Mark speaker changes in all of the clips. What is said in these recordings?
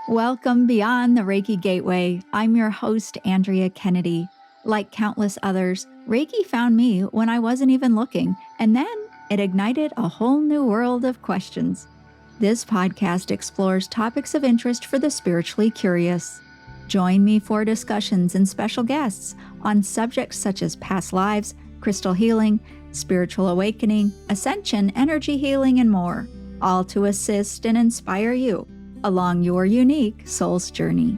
Speaker 1: Welcome beyond the Reiki Gateway. I'm your host, Andrea Kennedy. Like countless others, Reiki found me when I wasn't even looking, and then it ignited a whole new world of questions. This podcast explores topics of interest for the spiritually curious. Join me for discussions and special guests on subjects such as past lives, crystal healing, spiritual awakening, ascension, energy healing, and more, all to assist and inspire you along your unique soul's journey.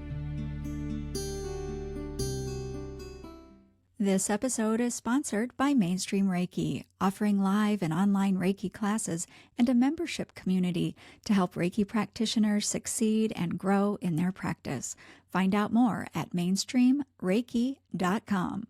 Speaker 1: This episode is sponsored by Mainstream Reiki, offering live and online Reiki classes and a membership community to help Reiki practitioners succeed and grow in their practice. Find out more at mainstreamreiki.com.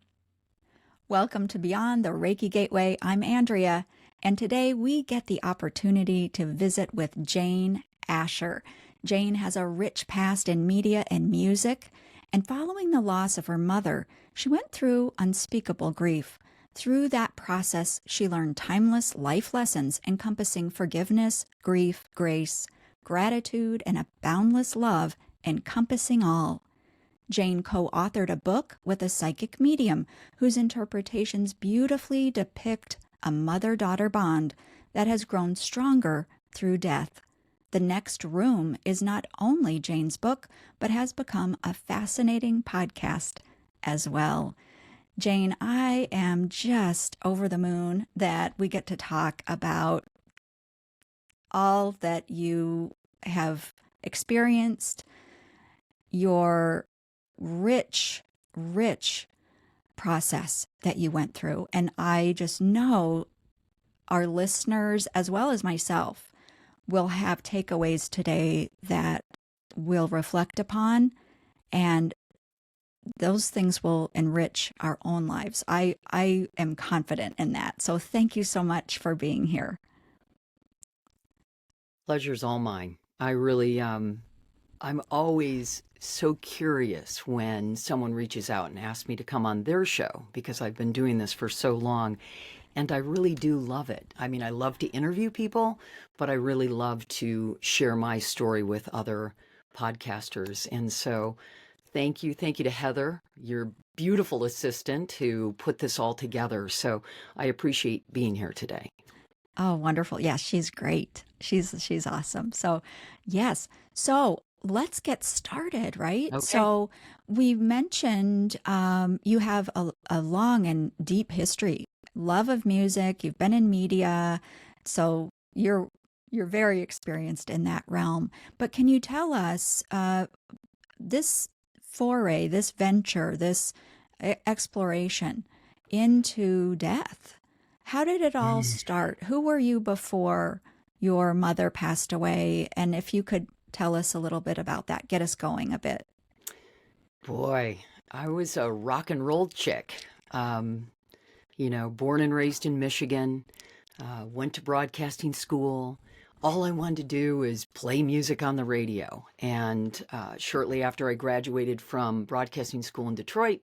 Speaker 1: Welcome to Beyond the Reiki Gateway. I'm Andrea, and today we get the opportunity to visit with Jane Asher. Jane has a rich past in media and music, and following the loss of her mother, she went through unspeakable grief. Through that process, she learned timeless life lessons encompassing forgiveness, grief, grace, gratitude, and a boundless love encompassing all. Jane co-authored a book with a psychic medium whose interpretations beautifully depict a mother-daughter bond that has grown stronger through death. The Next Room is not only Jane's book, but has become a fascinating podcast as well. Jane, I am just over the moon that we get to talk about all that you have experienced, your rich process that you went through. And I just know our listeners, as well as myself, will have takeaways today that we'll reflect upon, and those things will enrich our own lives. I am confident in that. So thank you so much for being here.
Speaker 2: Pleasure's all mine. I really, I'm always so curious when someone reaches out and asks me to come on their show, because I've been doing this for so long. And I really do love it. I mean, I love to interview people, but I really love to share my story with other podcasters. And so thank you. Thank you to Heather, your beautiful assistant, who put this all together. So I appreciate being here today.
Speaker 1: Oh, wonderful. Yeah, she's great. She's awesome. So, yes. So let's get started, right?
Speaker 2: Okay.
Speaker 1: So we mentioned you have a long and deep history, love of music. You've been in media, so you're very experienced in that realm. But can you tell us this foray, this venture, this exploration into death? How did it all start? Who were you before your mother passed away? And if you could tell us a little bit about that, get us going a bit.
Speaker 2: Boy, I was a rock and roll chick. Born and raised in Michigan, went to broadcasting school. All I wanted to do is play music on the radio. And shortly after I graduated from broadcasting school in Detroit,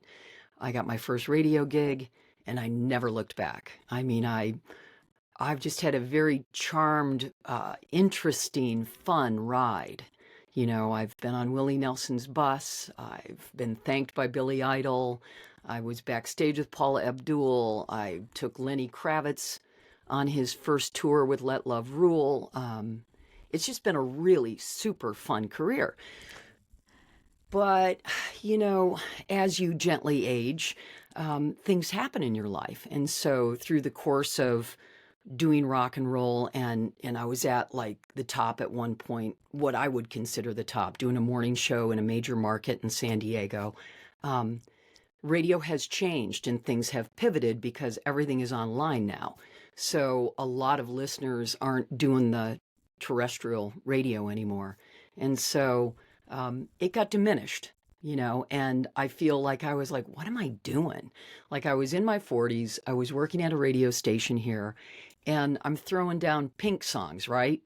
Speaker 2: I got my first radio gig, and I never looked back. I mean, I've just had a very charmed, interesting, fun ride. You know, I've been on Willie Nelson's bus. I've been thanked by Billy Idol. I was backstage with Paula Abdul. I took Lenny Kravitz on his first tour with Let Love Rule. It's just been a really super fun career. But, as you gently age, things happen in your life. And so through the course of doing rock and roll, and I was at like the top at one point, what I would consider the top, doing a morning show in a major market in San Diego. Radio has changed and things have pivoted because everything is online now. So a lot of listeners aren't doing the terrestrial radio anymore. And so it got diminished, and I feel like I was like, what am I doing? Like, I was in my 40s, I was working at a radio station here, and I'm throwing down Pink songs, right?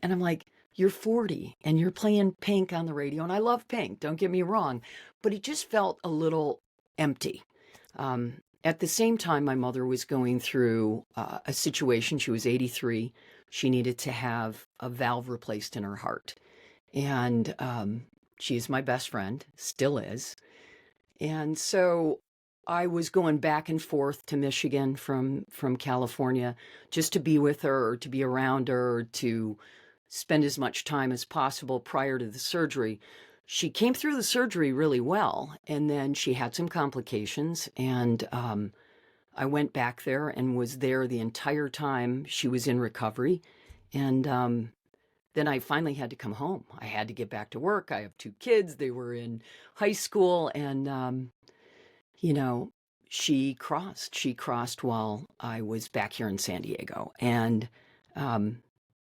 Speaker 2: And I'm like, you're 40 and you're playing Pink on the radio. And I love Pink, don't get me wrong, but it just felt a little empty. At the same time, my mother was going through a situation. She was 83. She needed to have a valve replaced in her heart. And She's my best friend, still is. And so I was going back and forth to Michigan from California just to be with her, or to be around her, or to spend as much time as possible prior to the surgery. She came through the surgery really well, and then she had some complications, and I went back there and was there the entire time she was in recovery. And then I finally had to come home. I had to get back to work. I have two kids. They were in high school, and you know, she crossed. She crossed while I was back here in San Diego. And um,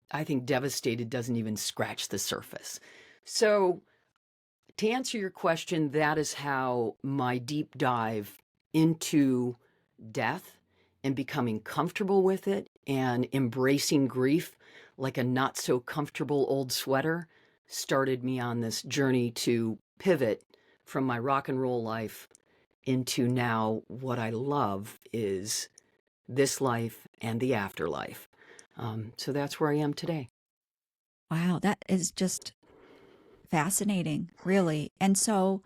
Speaker 2: I think devastated doesn't even scratch the surface. So, to answer your question, that is how my deep dive into death and becoming comfortable with it and embracing grief like a not so comfortable old sweater started me on this journey to pivot from my rock and roll life into now what I love is this life and the afterlife. So that's where I am today.
Speaker 1: Wow, that is just fascinating, really. And so,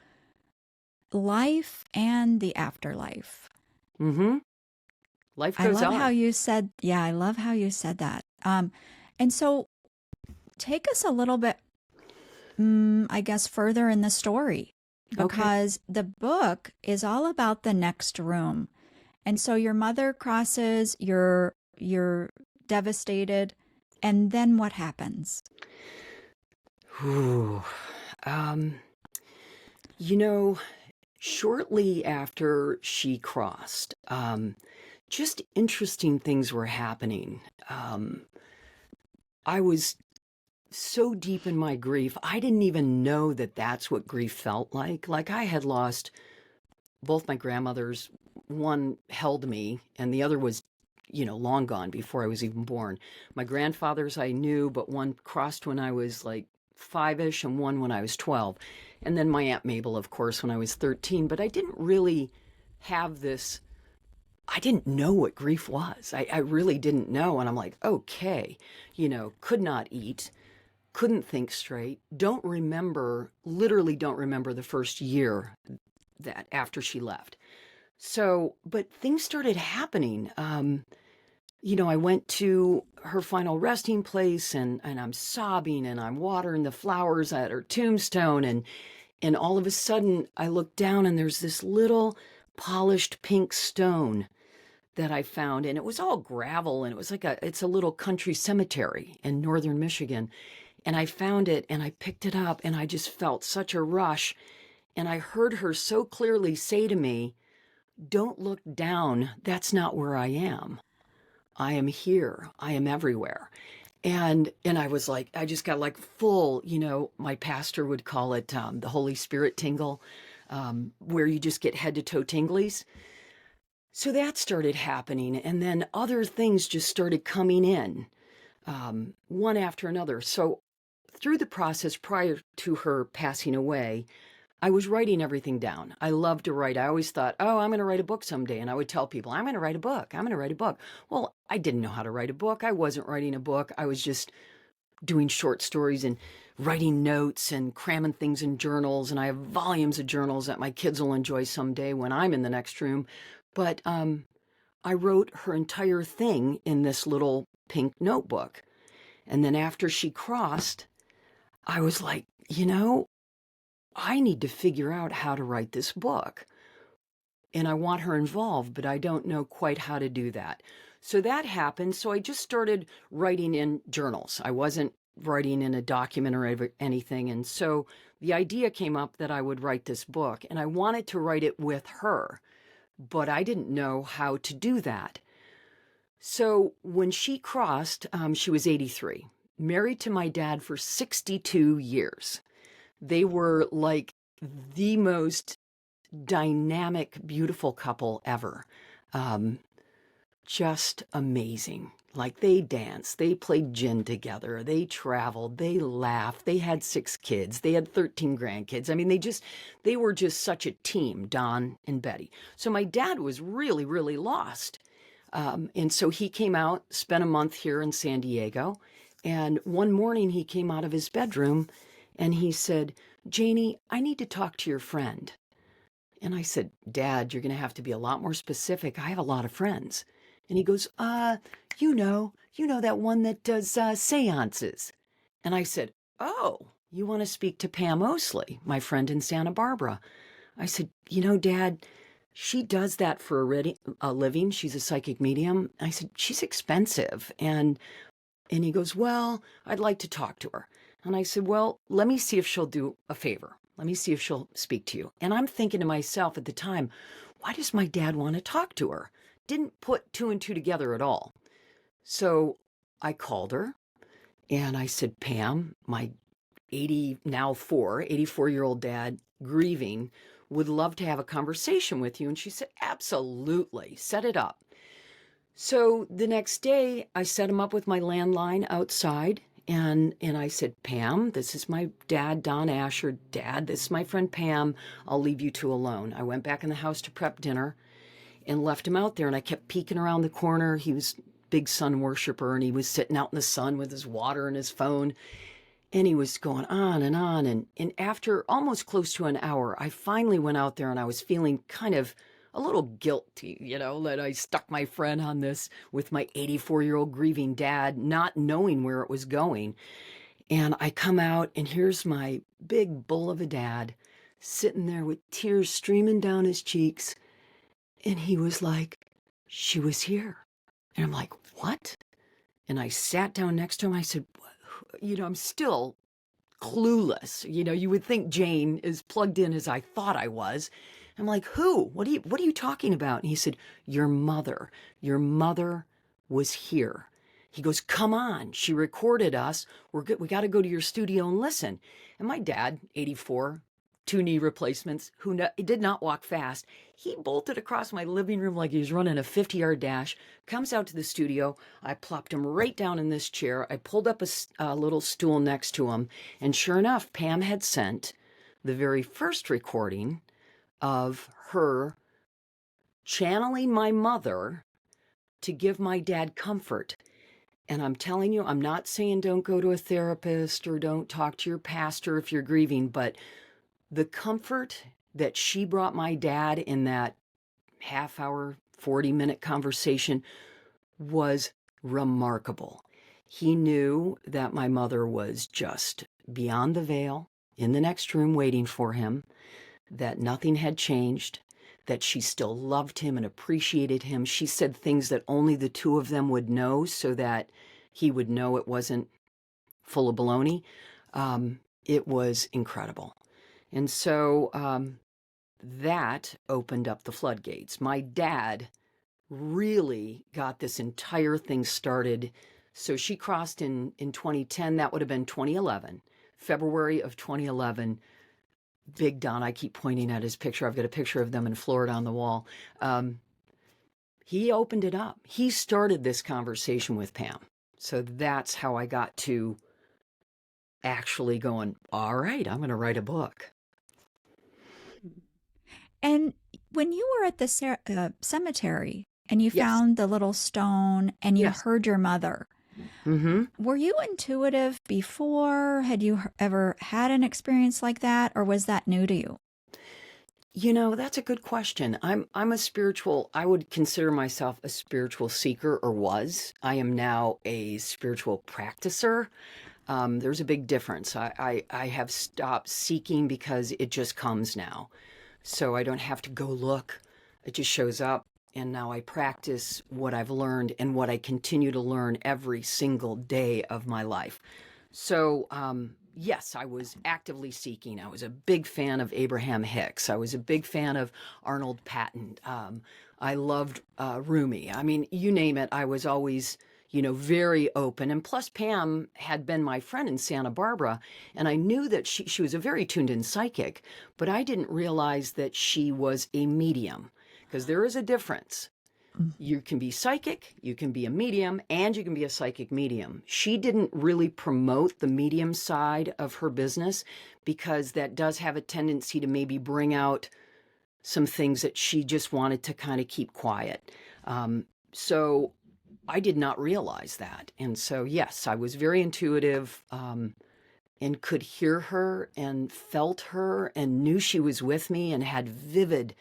Speaker 1: life and the afterlife.
Speaker 2: Mm-hmm. Life
Speaker 1: I
Speaker 2: goes
Speaker 1: love how
Speaker 2: on.
Speaker 1: you said, yeah, I love how you said that. And so, take us a little bit, I guess, further in the story,
Speaker 2: Okay.
Speaker 1: because the book is all about the next room. And so your mother crosses, you're devastated, and then what happens?
Speaker 2: Ooh. Um, you know, shortly after she crossed, just interesting things were happening. I was so deep in my grief, I didn't even know that that's what grief felt like. Like I had lost both my grandmothers. One held me, and the other was, long gone before I was even born. My grandfathers I knew, but one crossed when I was like five-ish, and one when I was 12. And then my Aunt Mabel, of course, when I was 13. But I didn't really have this, I didn't know what grief was. I really didn't know. And I'm like, okay, could not eat, couldn't think straight, don't remember, literally don't remember the first year that after she left. So, but things started happening. I went to her final resting place, and I'm sobbing and I'm watering the flowers at her tombstone. And all of a sudden I look down and there's this little polished pink stone that I found, and it was all gravel, and it was it's a little country cemetery in northern Michigan. And I found it and I picked it up and I just felt such a rush. And I heard her so clearly say to me, "Don't look down. That's not where I am. I am here. I am everywhere." And I was like, I just got like full, my pastor would call it the Holy Spirit tingle, where you just get head to toe tinglies. So that started happening. And then other things just started coming in, one after another. So through the process prior to her passing away, I was writing everything down. I love to write. I always thought, oh, I'm going to write a book someday. And I would tell people, I'm going to write a book. I'm going to write a book. Well, I didn't know how to write a book. I wasn't writing a book. I was just doing short stories and writing notes and cramming things in journals. And I have volumes of journals that my kids will enjoy someday when I'm in the next room. But I wrote her entire thing in this little pink notebook. And then after she crossed, I was like, I need to figure out how to write this book. And I want her involved, but I don't know quite how to do that. So that happened. So I just started writing in journals. I wasn't writing in a document or anything. And so the idea came up that I would write this book, and I wanted to write it with her, but I didn't know how to do that. So when she crossed, she was 83, married to my dad for 62 years. They were like the most dynamic, beautiful couple ever. Um, just amazing. Like they danced, they played gin together, they traveled, they laughed, they had 6 kids, they had 13 grandkids. I mean, they were just such a team, Don and Betty. So my dad was really, really lost. And so he came out, spent a month here in San Diego. And one morning he came out of his bedroom and he said, Janie, I need to talk to your friend. And I said, Dad, you're going to have to be a lot more specific. I have a lot of friends. And he goes, you know that one that does seances. And I said, oh, you want to speak to Pam Osley, my friend in Santa Barbara. I said, Dad, she does that for a living. She's a psychic medium. I said, she's expensive. And he goes, well, I'd like to talk to her. And I said, well, let me see if she'll do a favor. Let me see if she'll speak to you. And I'm thinking to myself at the time, why does my dad want to talk to her? Didn't put two and two together at all. So I called her and I said, Pam, my 84-year-old dad, grieving, would love to have a conversation with you. And she said, absolutely, set it up. So the next day, I set him up with my landline outside, and I said, Pam, this is my dad, Don Asher. Dad, this is my friend Pam. I'll leave you two alone. I went back in the house to prep dinner and left him out there, and I kept peeking around the corner. He was a big sun worshiper, and he was sitting out in the sun with his water and his phone, and he was going on and on. And after almost close to an hour, I finally went out there, and I was feeling kind of a little guilty, that I stuck my friend on this with my 84-year-old grieving dad, not knowing where it was going. And I come out, and here's my big bull of a dad sitting there with tears streaming down his cheeks. And he was like, she was here. And I'm like, what? And I sat down next to him. I said, I'm still clueless. You would think Jane is plugged in as I thought I was. I'm like, who? What are you talking about? And he said, your mother was here. He goes, come on. She recorded us. We're good. We got to go to your studio and listen. And my dad, 84, 2 knee replacements, did not walk fast. He bolted across my living room like he was running a 50-yard dash, comes out to the studio. I plopped him right down in this chair. I pulled up a little stool next to him. And sure enough, Pam had sent the very first recording of her channeling my mother to give my dad comfort. And I'm telling you, I'm not saying don't go to a therapist or don't talk to your pastor if you're grieving, but the comfort that she brought my dad in that half hour, 40-minute conversation was remarkable. He knew that my mother was just beyond the veil in the next room waiting for him, that nothing had changed, that she still loved him and appreciated him. She said things that only the two of them would know so that he would know it wasn't full of baloney. It was incredible. And so that opened up the floodgates. My dad really got this entire thing started. So she crossed in 2010. That would have been 2011, February of 2011. Big Don, I keep pointing at his picture. I've got a picture of them in Florida on the wall. He opened it up. He started this conversation with Pam. So that's how I got to actually going, all right, I'm going to write a book.
Speaker 1: And when you were at the cemetery and you
Speaker 2: Yes.
Speaker 1: found the little stone and you
Speaker 2: Yes.
Speaker 1: heard your mother, were you intuitive before? Had you ever had an experience like that, or was that new to you?
Speaker 2: That's a good question. I'm a spiritual, I would consider myself a spiritual seeker, or was. I am now a spiritual practicer. There's a big difference. I have stopped seeking because it just comes now. So I don't have to go look. It just shows up. And now I practice what I've learned and what I continue to learn every single day of my life. So, yes, I was actively seeking. I was a big fan of Abraham Hicks. I was a big fan of Arnold Patton. I loved Rumi. I mean, you name it, I was always, very open. And plus, Pam had been my friend in Santa Barbara, and I knew that she was a very tuned in psychic, but I didn't realize that she was a medium, because there is a difference. You can be psychic, you can be a medium, and you can be a psychic medium. She didn't really promote the medium side of her business because that does have a tendency to maybe bring out some things that she just wanted to kind of keep quiet. So I did not realize that. And so, yes, I was very intuitive. and could hear her and felt her and knew she was with me and had vivid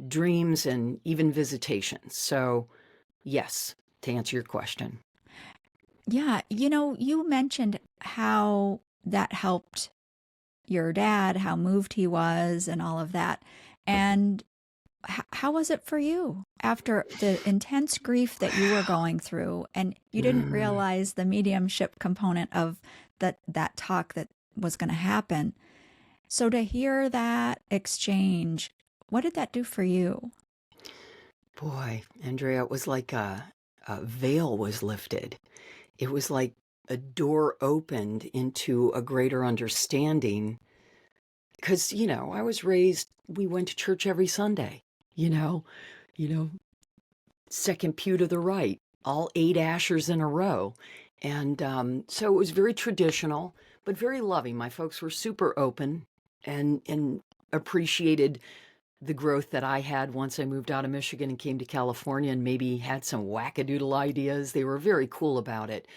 Speaker 2: dreams and even visitations. So, yes, to answer your question.
Speaker 1: Yeah, you mentioned how that helped your dad, how moved he was, and all of that. And how was it for you after the intense grief that you were going through, and you didn't
Speaker 2: Mm,
Speaker 1: realize the mediumship component of that talk that was going to happen? So to hear that exchange, what did that do for you?
Speaker 2: boy, Andrea, it was like a veil was lifted. It was like a door opened into a greater understanding. Because, I was raised, we went to church every Sunday, you know, you know, second pew to the right, all 8 ashers in a row. And so it was very traditional, but very loving. My folks were super open and appreciated the growth that I had once I moved out of Michigan and came to California and maybe had some wackadoodle ideas. They were very cool about it.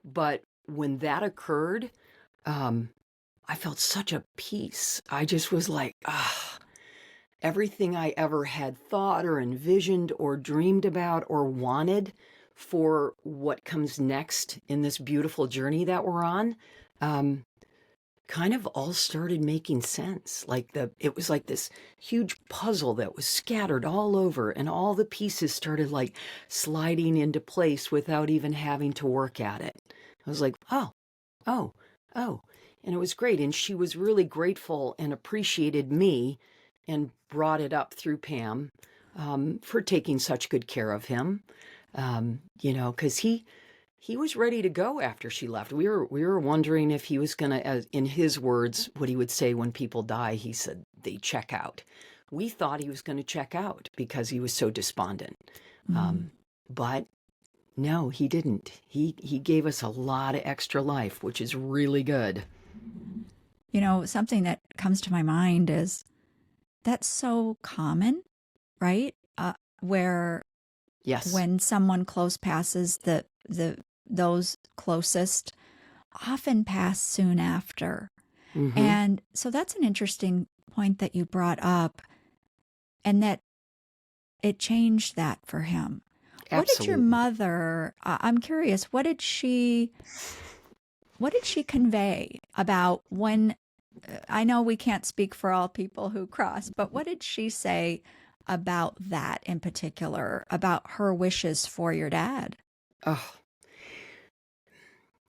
Speaker 2: But when that occurred, um, I felt such a peace. I just was like, ah, everything I ever had thought or envisioned or dreamed about or wanted for what comes next in this beautiful journey that we're on, um, kind of all started making sense. It was like this huge puzzle that was scattered all over, and all the pieces started like sliding into place without even having to work at it. I was like, oh, oh, oh. And it was great. And she was really grateful and appreciated me and brought it up through Pam, for taking such good care of him. Because he was ready to go after she left. We were wondering if he was gonna, as in his words, what he would say when people die. He said they check out. We thought he was going to check out because he was so despondent.
Speaker 1: Mm.
Speaker 2: Um, but no, he didn't. He gave us a lot of extra life, which is really good.
Speaker 1: Something that comes to my mind is that's so common, right? Where
Speaker 2: Yes.
Speaker 1: when someone close passes, the those closest often pass soon after.
Speaker 2: Mm-hmm.
Speaker 1: And so that's an interesting point that you brought up, and that it changed that for him. What did your
Speaker 2: Absolutely.
Speaker 1: mother, I'm curious, what did she convey about when, I know we can't speak for all people who cross, but what did she say about that in particular, about her wishes for your dad?
Speaker 2: Oh,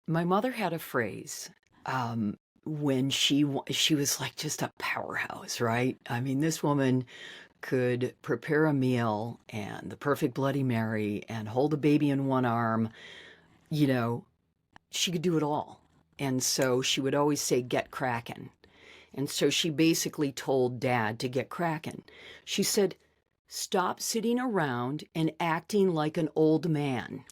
Speaker 2: my mother had a phrase, when she was like just a powerhouse, right? I mean, this woman could prepare a meal and the perfect Bloody Mary and hold a baby in one arm. You know, she could do it all. And so she would always say, get cracking. And so she basically told dad to get cracking. She said, stop sitting around and acting like an old man.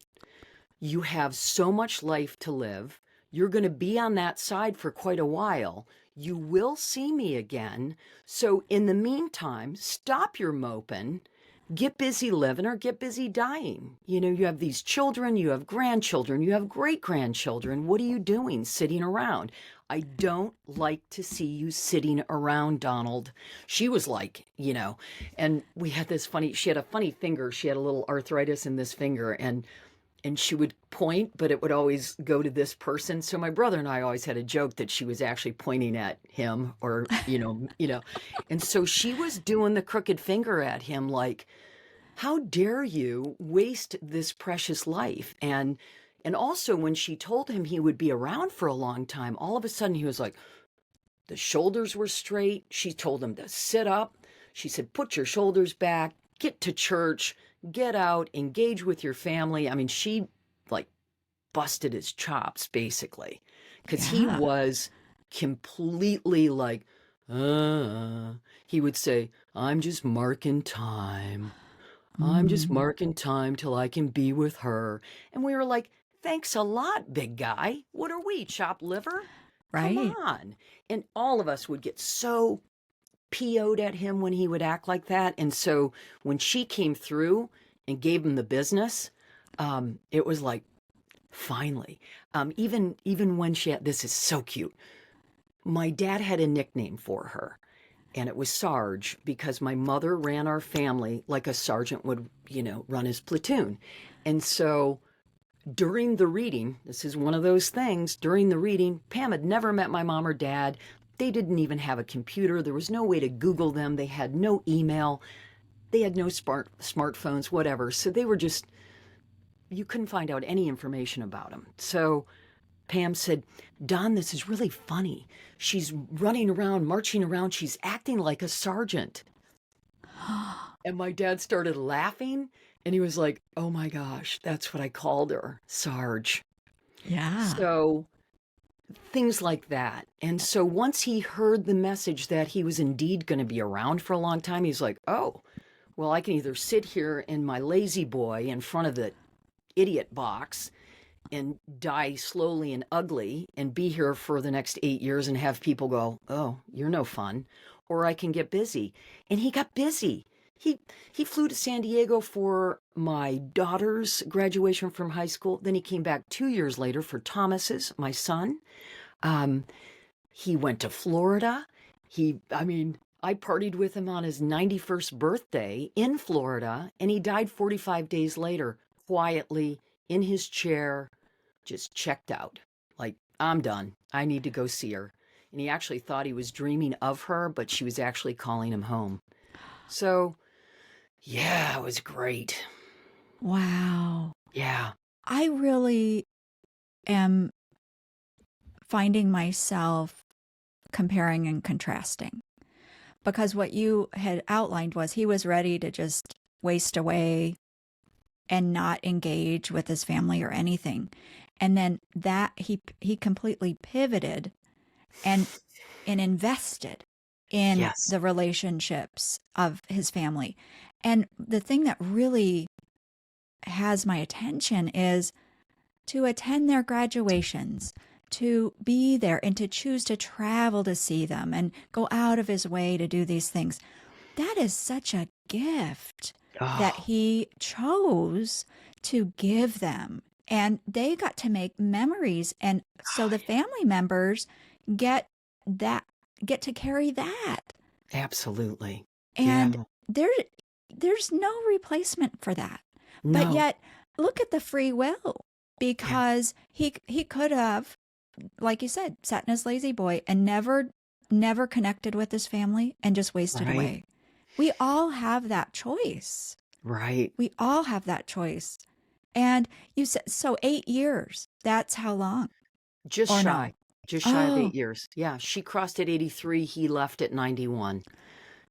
Speaker 2: You have so much life to live. You're going to be on that side for quite a while. You will see me again. So, in the meantime, stop your moping, get busy living or get busy dying. You have these children, you have grandchildren, you have great grandchildren. What are you doing sitting around? I don't like to see you sitting around, Donald. She was like, and she had a funny finger. She had a little arthritis in this finger, and she would point, but it would always go to this person. So my brother and I always had a joke that she was actually pointing at him, or and so she was doing the crooked finger at him, like, how dare you waste this precious life? And also when she told him he would be around for a long time, all of a sudden he was like, the shoulders were straight. She told him to sit up. She said, put your shoulders back, get to church, get out, engage with your family. I mean, she like busted his chops basically, because he
Speaker 1: Yeah.
Speaker 2: was completely like, he would say, I'm just marking time. I'm just
Speaker 1: Mm,
Speaker 2: marking time till I can be with her. And we were like, thanks a lot, big guy. What are we, chopped liver? Come
Speaker 1: right.
Speaker 2: on. And all of us would get so PO'd at him when he would act like that. And so when she came through and gave him the business, it was like, finally. Even when this is so cute. my dad had a nickname for her, and it was Sarge, because my mother ran our family like a sergeant would, run his platoon. And so during the reading, this is one of those things, during the reading, Pam had never met my mom or dad. They didn't even have a computer. There was no way to Google them. They had no email. They had no smartphones, whatever. So they were just, you couldn't find out any information about them. So Pam said, Don, this is really funny. She's running around, marching around. She's acting like a sergeant. And my dad started laughing, and he was like, oh my gosh, that's what I called her, Sarge.
Speaker 1: Yeah.
Speaker 2: So things like that. And so once he heard the message that he was indeed going to be around for a long time, he's like, oh, well, I can either sit here in my lazy boy in front of the idiot box and die slowly and ugly and be here for the next 8 years and have people go, oh, you're no fun, or I can get busy. And he got busy. He flew to San Diego for my daughter's graduation from high school. Then he came back 2 years later for Thomas's, my son. Um, he went to Florida. I partied with him on his 91st birthday in Florida, and he died 45 days later, quietly in his chair, just checked out. Like, I'm done. I need to go see her. And he actually thought he was dreaming of her, but she was actually calling him home. So, yeah, it was great.
Speaker 1: Wow.
Speaker 2: Yeah.
Speaker 1: I really am finding myself comparing and contrasting, because what you had outlined was he was ready to just waste away and not engage with his family or anything. And then that he completely pivoted and invested in
Speaker 2: Yes.
Speaker 1: the relationships of his family. And the thing that really has my attention is to attend their graduations, to be there and to choose to travel to see them and go out of his way to do these things. That is such a gift that
Speaker 2: Oh,
Speaker 1: he chose to give them. And they got to make memories. And so the family members get that, get to carry that.
Speaker 2: absolutely.
Speaker 1: And
Speaker 2: Yeah.
Speaker 1: there, there's no replacement for that. But
Speaker 2: No.
Speaker 1: yet, look at the free will,
Speaker 2: Yeah.
Speaker 1: because he could have, like you said, sat in his lazy boy and never connected with his family and just wasted
Speaker 2: Right.
Speaker 1: away. We all have that choice.
Speaker 2: Right.
Speaker 1: We all have that choice. And you said, so 8 years, that's how long?
Speaker 2: Just
Speaker 1: Or no?
Speaker 2: shy. Just shy of
Speaker 1: Oh,
Speaker 2: 8 years. Yeah. She crossed at 83. He left at 91.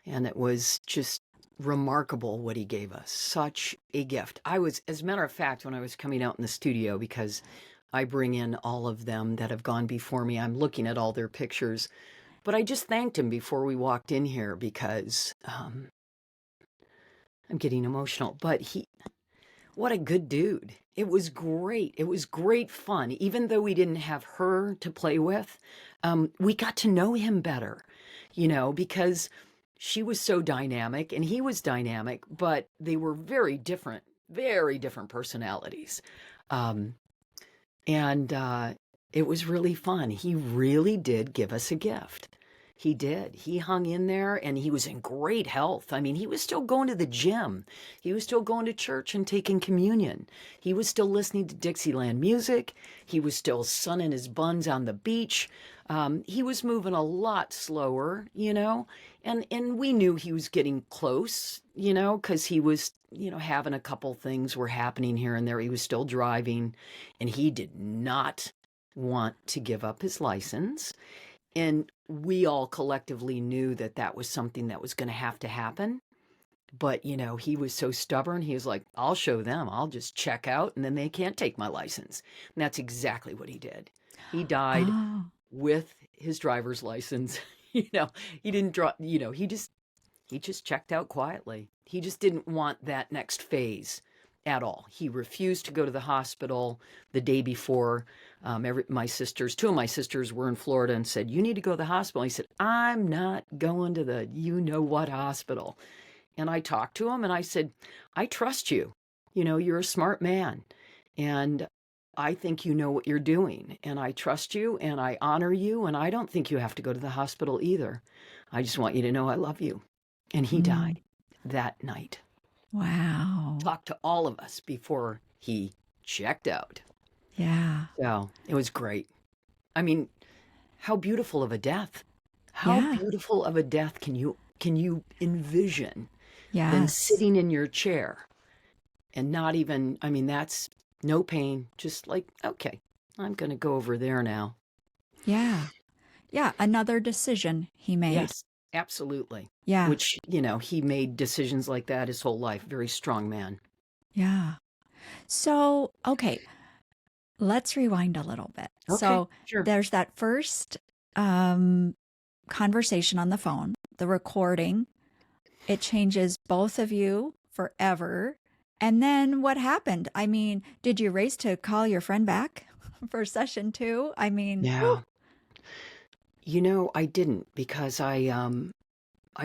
Speaker 2: And it was just remarkable what he gave us. Such a gift. As a matter of fact, when I was coming out in the studio, because I bring in all of them that have gone before me, I'm looking at all their pictures. But I just thanked him before we walked in here because I'm getting emotional. But what a good dude. It was great. It was great fun. Even though we didn't have her to play with, we got to know him better, because she was so dynamic and he was dynamic, but they were very different personalities. Um, and it was really fun. He really did give us a gift. He did. He hung in there and he was in great health. I mean, he was still going to the gym. He was still going to church and taking communion. He was still listening to Dixieland music. He was still sunning his buns on the beach. He was moving a lot slower, and we knew he was getting close, because he was, having a couple things were happening here and there. He was still driving, and he did not want to give up his license. And we all collectively knew that that was something that was going to have to happen. But, he was so stubborn. He was like, I'll show them. I'll just check out and then they can't take my license. And that's exactly what he did. He died
Speaker 1: oh,
Speaker 2: with his driver's license. He didn't draw, he just checked out quietly. He just didn't want that next phase at all. He refused to go to the hospital the day before. Two of my sisters were in Florida and said, you need to go to the hospital. He said, I'm not going to the what hospital. And I talked to him and I said, I trust you. You're a smart man. And I think you know what you're doing, and I trust you, and I honor you, and I don't think you have to go to the hospital either. I just want you to know I love you." And he
Speaker 1: Mm.
Speaker 2: died that night.
Speaker 1: Wow.
Speaker 2: Talked to all of us before he checked out.
Speaker 1: Yeah.
Speaker 2: So it was great. I mean, how beautiful of a death. How
Speaker 1: Yeah.
Speaker 2: beautiful of a death can you envision than
Speaker 1: Yes.
Speaker 2: sitting in your chair and not even, I mean, that's no pain, just like, okay, I'm going to go over there now.
Speaker 1: Yeah. Yeah. Another decision he made.
Speaker 2: Yes, absolutely.
Speaker 1: Yeah.
Speaker 2: Which, you know, he made decisions like that his whole life. Very strong man.
Speaker 1: Yeah. So, okay, let's rewind a little bit.
Speaker 2: Okay,
Speaker 1: So,
Speaker 2: sure.
Speaker 1: there's that first um, conversation on the phone, the recording. It changes both of you forever. And then what happened? I mean, did you race to call your friend back for session two? I mean, whew,
Speaker 2: Yeah. You know, I didn't because I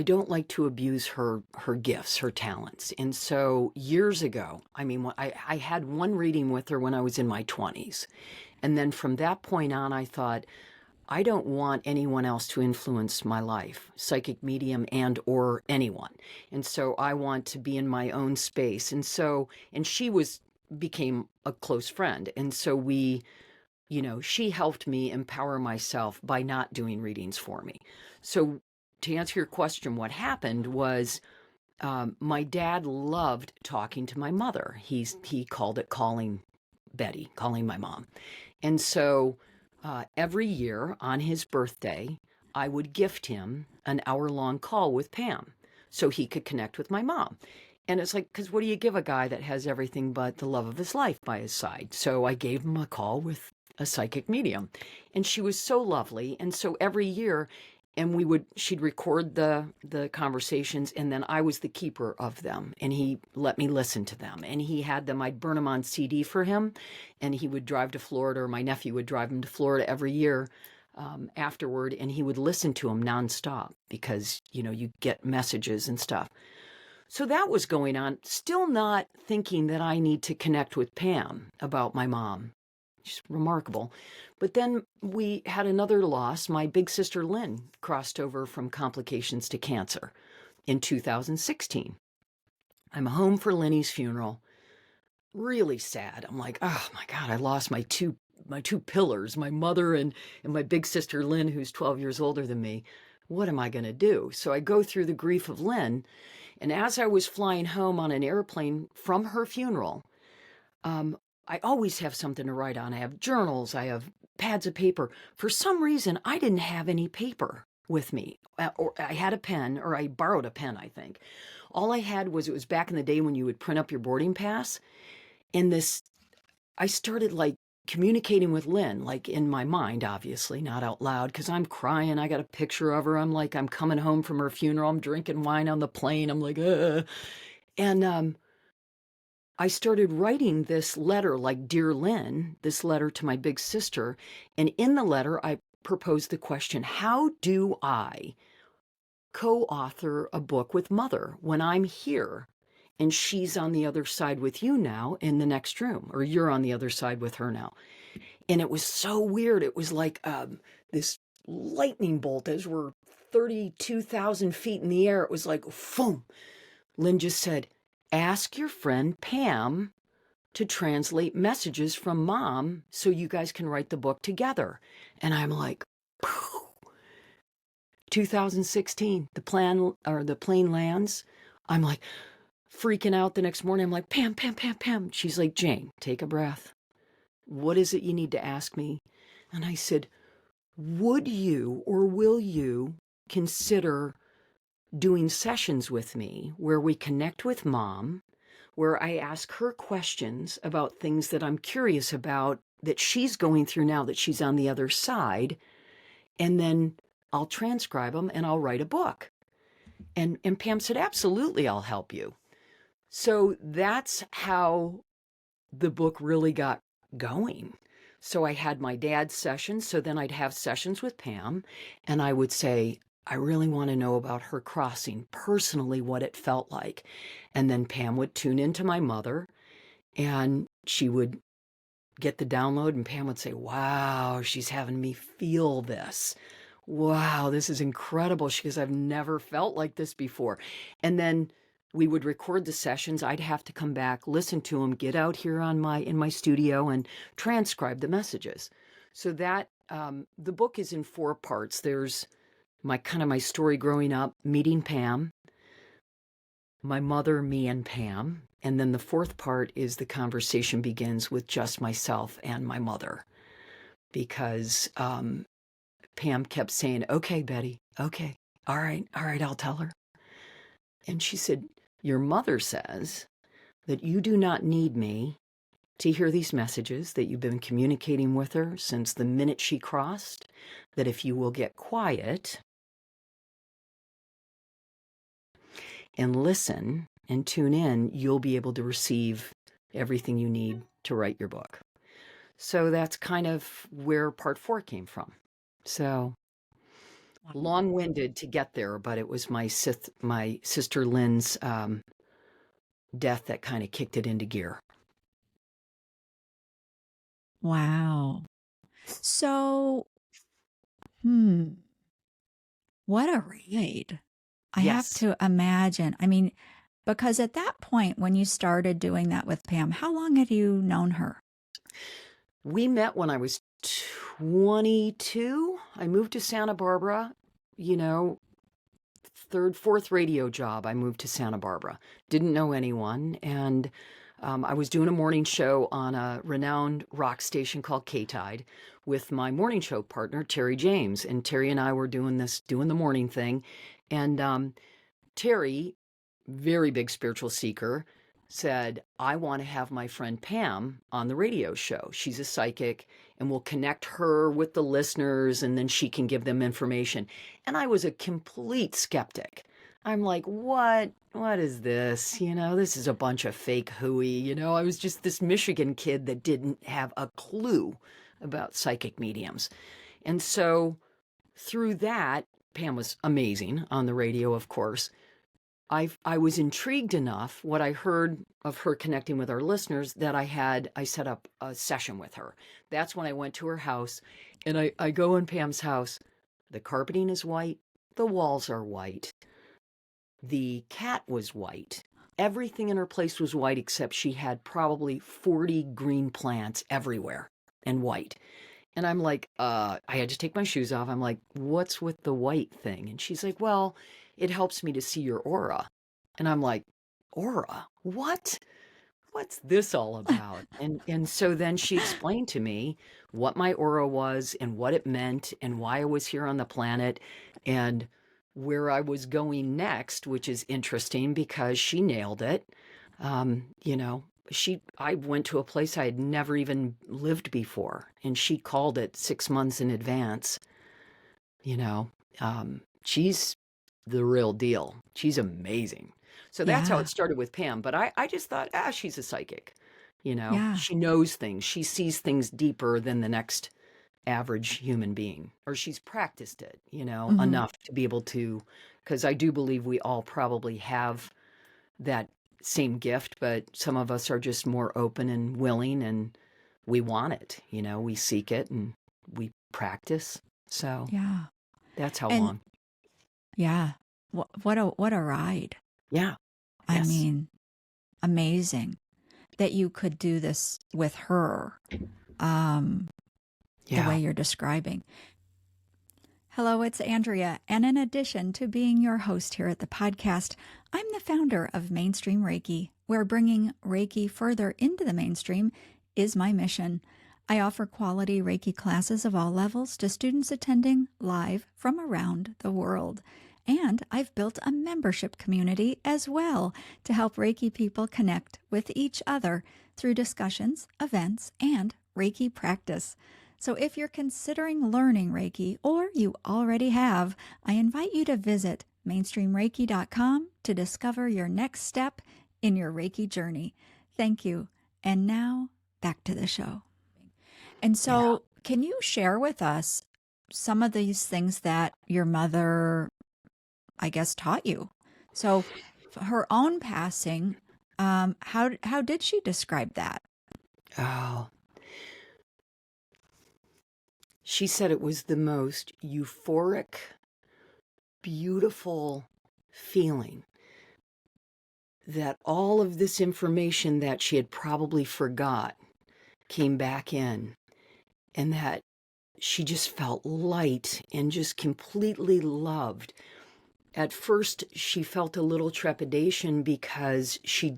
Speaker 2: don't like to abuse her gifts, her talents. And so years ago, I mean, I had one reading with her when I was in my 20s. And then from that point on, I thought, I don't want anyone else to influence my life, psychic medium and or anyone. And so I want to be in my own space. And so, and she became a close friend. And so she helped me empower myself by not doing readings for me. So to answer your question, what happened was my dad loved talking to my mother. He called it calling Betty, calling my mom. And so every year on his birthday, I would gift him an hour-long call with Pam so he could connect with my mom. And it's like, because what do you give a guy that has everything but the love of his life by his side? So I gave him a call with a psychic medium. And she was so lovely. And so every year, and she'd record the conversations, and then I was the keeper of them, and he let me listen to them, and he had them. I'd burn them on CD for him, and he would drive to Florida, or my nephew would drive him to Florida every year afterward, and he would listen to them nonstop because you get messages and stuff. So that was going on, still not thinking that I need to connect with Pam about my mom. She's remarkable. But then we had another loss. My big sister Lynn crossed over from complications to cancer in 2016. I'm home for Lenny's funeral. Really sad. I'm like, oh my God, I lost my two pillars, my mother and my big sister Lynn, who's 12 years older than me. What am I going to do? So I go through the grief of Lynn. And as I was flying home on an airplane from her funeral, um, I always have something to write on. I have journals, I have pads of paper. For some reason, I didn't have any paper with me. Or I had a pen, or I borrowed a pen, I think. All I had it was back in the day when you would print up your boarding pass. And I started like communicating with Lynn, like in my mind, obviously, not out loud, because I'm crying. I got a picture of her. I'm coming home from her funeral. I'm drinking wine on the plane. I'm like, ugh. And I started writing this letter, like, Dear Lynn, this letter to my big sister. And in the letter, I proposed the question, how do I co-author a book with Mother when I'm here and she's on the other side with you now in the next room, or you're on the other side with her now? And it was so weird. It was like this lightning bolt as we're 32,000 feet in the air. It was like, boom. Lynn just said, ask your friend Pam to translate messages from Mom so you guys can write the book together. And I'm like, 2016, the plane lands. I'm like freaking out the next morning. I'm like, Pam, Pam, Pam, Pam. She's like, Jane, take a breath. What is it you need to ask me? And I said, would you or will you consider doing sessions with me where we connect with Mom, where I ask her questions about things that I'm curious about that she's going through now that she's on the other side, and then I'll transcribe them and I'll write a book. And Pam said, absolutely, I'll help you. So that's how the book really got going. So I had my dad's sessions. So then I'd have sessions with Pam, and I would say, I really want to know about her crossing, personally, what it felt like. And then Pam would tune into my mother, and she would get the download and Pam would say, wow, she's having me feel this. Wow, this is incredible. She goes, I've never felt like this before. And then we would record the sessions. I'd have to come back, listen to them, get out here in my studio and transcribe the messages. So that the book is in 4 parts. There's my story growing up, meeting Pam, my mother, me, and Pam. And then the 4th part is the conversation begins with just myself and my mother. Because Pam kept saying, okay, Betty, okay, all right, I'll tell her. And she said, your mother says that you do not need me to hear these messages, that you've been communicating with her since the minute she crossed, that if you will get quiet and listen and tune in, you'll be able to receive everything you need to write your book. So that's kind of where part 4 came from. So long-winded to get there, but it was my sister Lynn's death that kind of kicked it into gear.
Speaker 1: Wow. So, what a ride. I have
Speaker 2: Yes.
Speaker 1: to imagine. I mean, because at that point, when you started doing that with Pam, how long had you known her?
Speaker 2: We met when I was 22. I moved to Santa Barbara, you know, 3rd, 4th radio job. I moved to Santa Barbara. Didn't know anyone. And I was doing a morning show on a renowned rock station called K-Tide with my morning show partner, Terry James. And Terry and I were doing the morning thing. And Terry, very big spiritual seeker, said, I want to have my friend Pam on the radio show. She's a psychic and we'll connect her with the listeners and then she can give them information. And I was a complete skeptic. I'm like, what? What is this? This is a bunch of fake hooey. I was just this Michigan kid that didn't have a clue about psychic mediums. And so through that, Pam was amazing on the radio, of course. I was intrigued enough what I heard of her connecting with our listeners that I set up a session with her. That's when I went to her house, and I go in Pam's house. The carpeting is white. The walls are white. The cat was white. Everything in her place was white except she had probably 40 green plants everywhere and white. And I'm like, I had to take my shoes off. I'm like, what's with the white thing? And she's like, well, it helps me to see your aura. And I'm like, aura? What? What's this all about? And so then she explained to me what my aura was and what it meant and why I was here on the planet and where I was going next, which is interesting because she nailed it. You know, I went to a place I had never even lived before, and she called it 6 months in advance. You know, she's the real deal. She's amazing. So that's how
Speaker 1: Yeah.
Speaker 2: it started with Pam. But I just thought, she's a psychic.
Speaker 1: Yeah.
Speaker 2: She knows things. She sees things deeper than the next average human being, or she's practiced it,
Speaker 1: Hmm.
Speaker 2: enough to be able to, because I do believe we all probably have that same gift, but some of us are just more open and willing and we want it, we seek it and we practice. So
Speaker 1: Yeah.
Speaker 2: that's how
Speaker 1: And
Speaker 2: long.
Speaker 1: yeah, what a ride.
Speaker 2: Yeah.
Speaker 1: I
Speaker 2: Yes.
Speaker 1: mean, amazing that you could do this with her, um, the way
Speaker 2: Yeah.
Speaker 1: you're describing. Hello, it's Andrea, and in addition to being your host here at the podcast, I'm the founder of Mainstream Reiki, where bringing Reiki further into the mainstream is my mission. I offer quality Reiki classes of all levels to students attending live from around the world. And I've built a membership community as well to help Reiki people connect with each other through discussions, events, and Reiki practice. So if you're considering learning Reiki or you already have, I invite you to visit mainstreamreiki.com to discover your next step in your Reiki journey. Thank you. And now back to the show. And
Speaker 2: Yeah.
Speaker 1: so, can you share with us some of these things that your mother, I guess, taught you? So, her own passing, how did she describe that?
Speaker 2: Oh. She said it was the most euphoric, beautiful feeling, that all of this information that she had probably forgot came back in, and that she just felt light and just completely loved. At first, she felt a little trepidation because she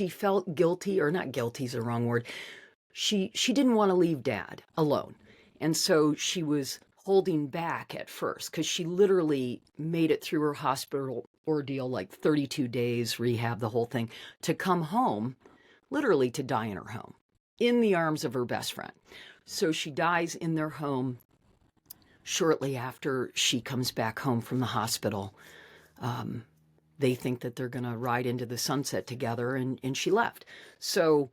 Speaker 2: felt guilty, or not guilty is the wrong word. She didn't want to leave Dad alone. And so she was holding back at first, because she literally made it through her hospital ordeal, like 32 days, rehab, the whole thing, to come home, literally to die in her home, in the arms of her best friend. So she dies in their home shortly after she comes back home from the hospital. They think that they're going to ride into the sunset together, and she left. So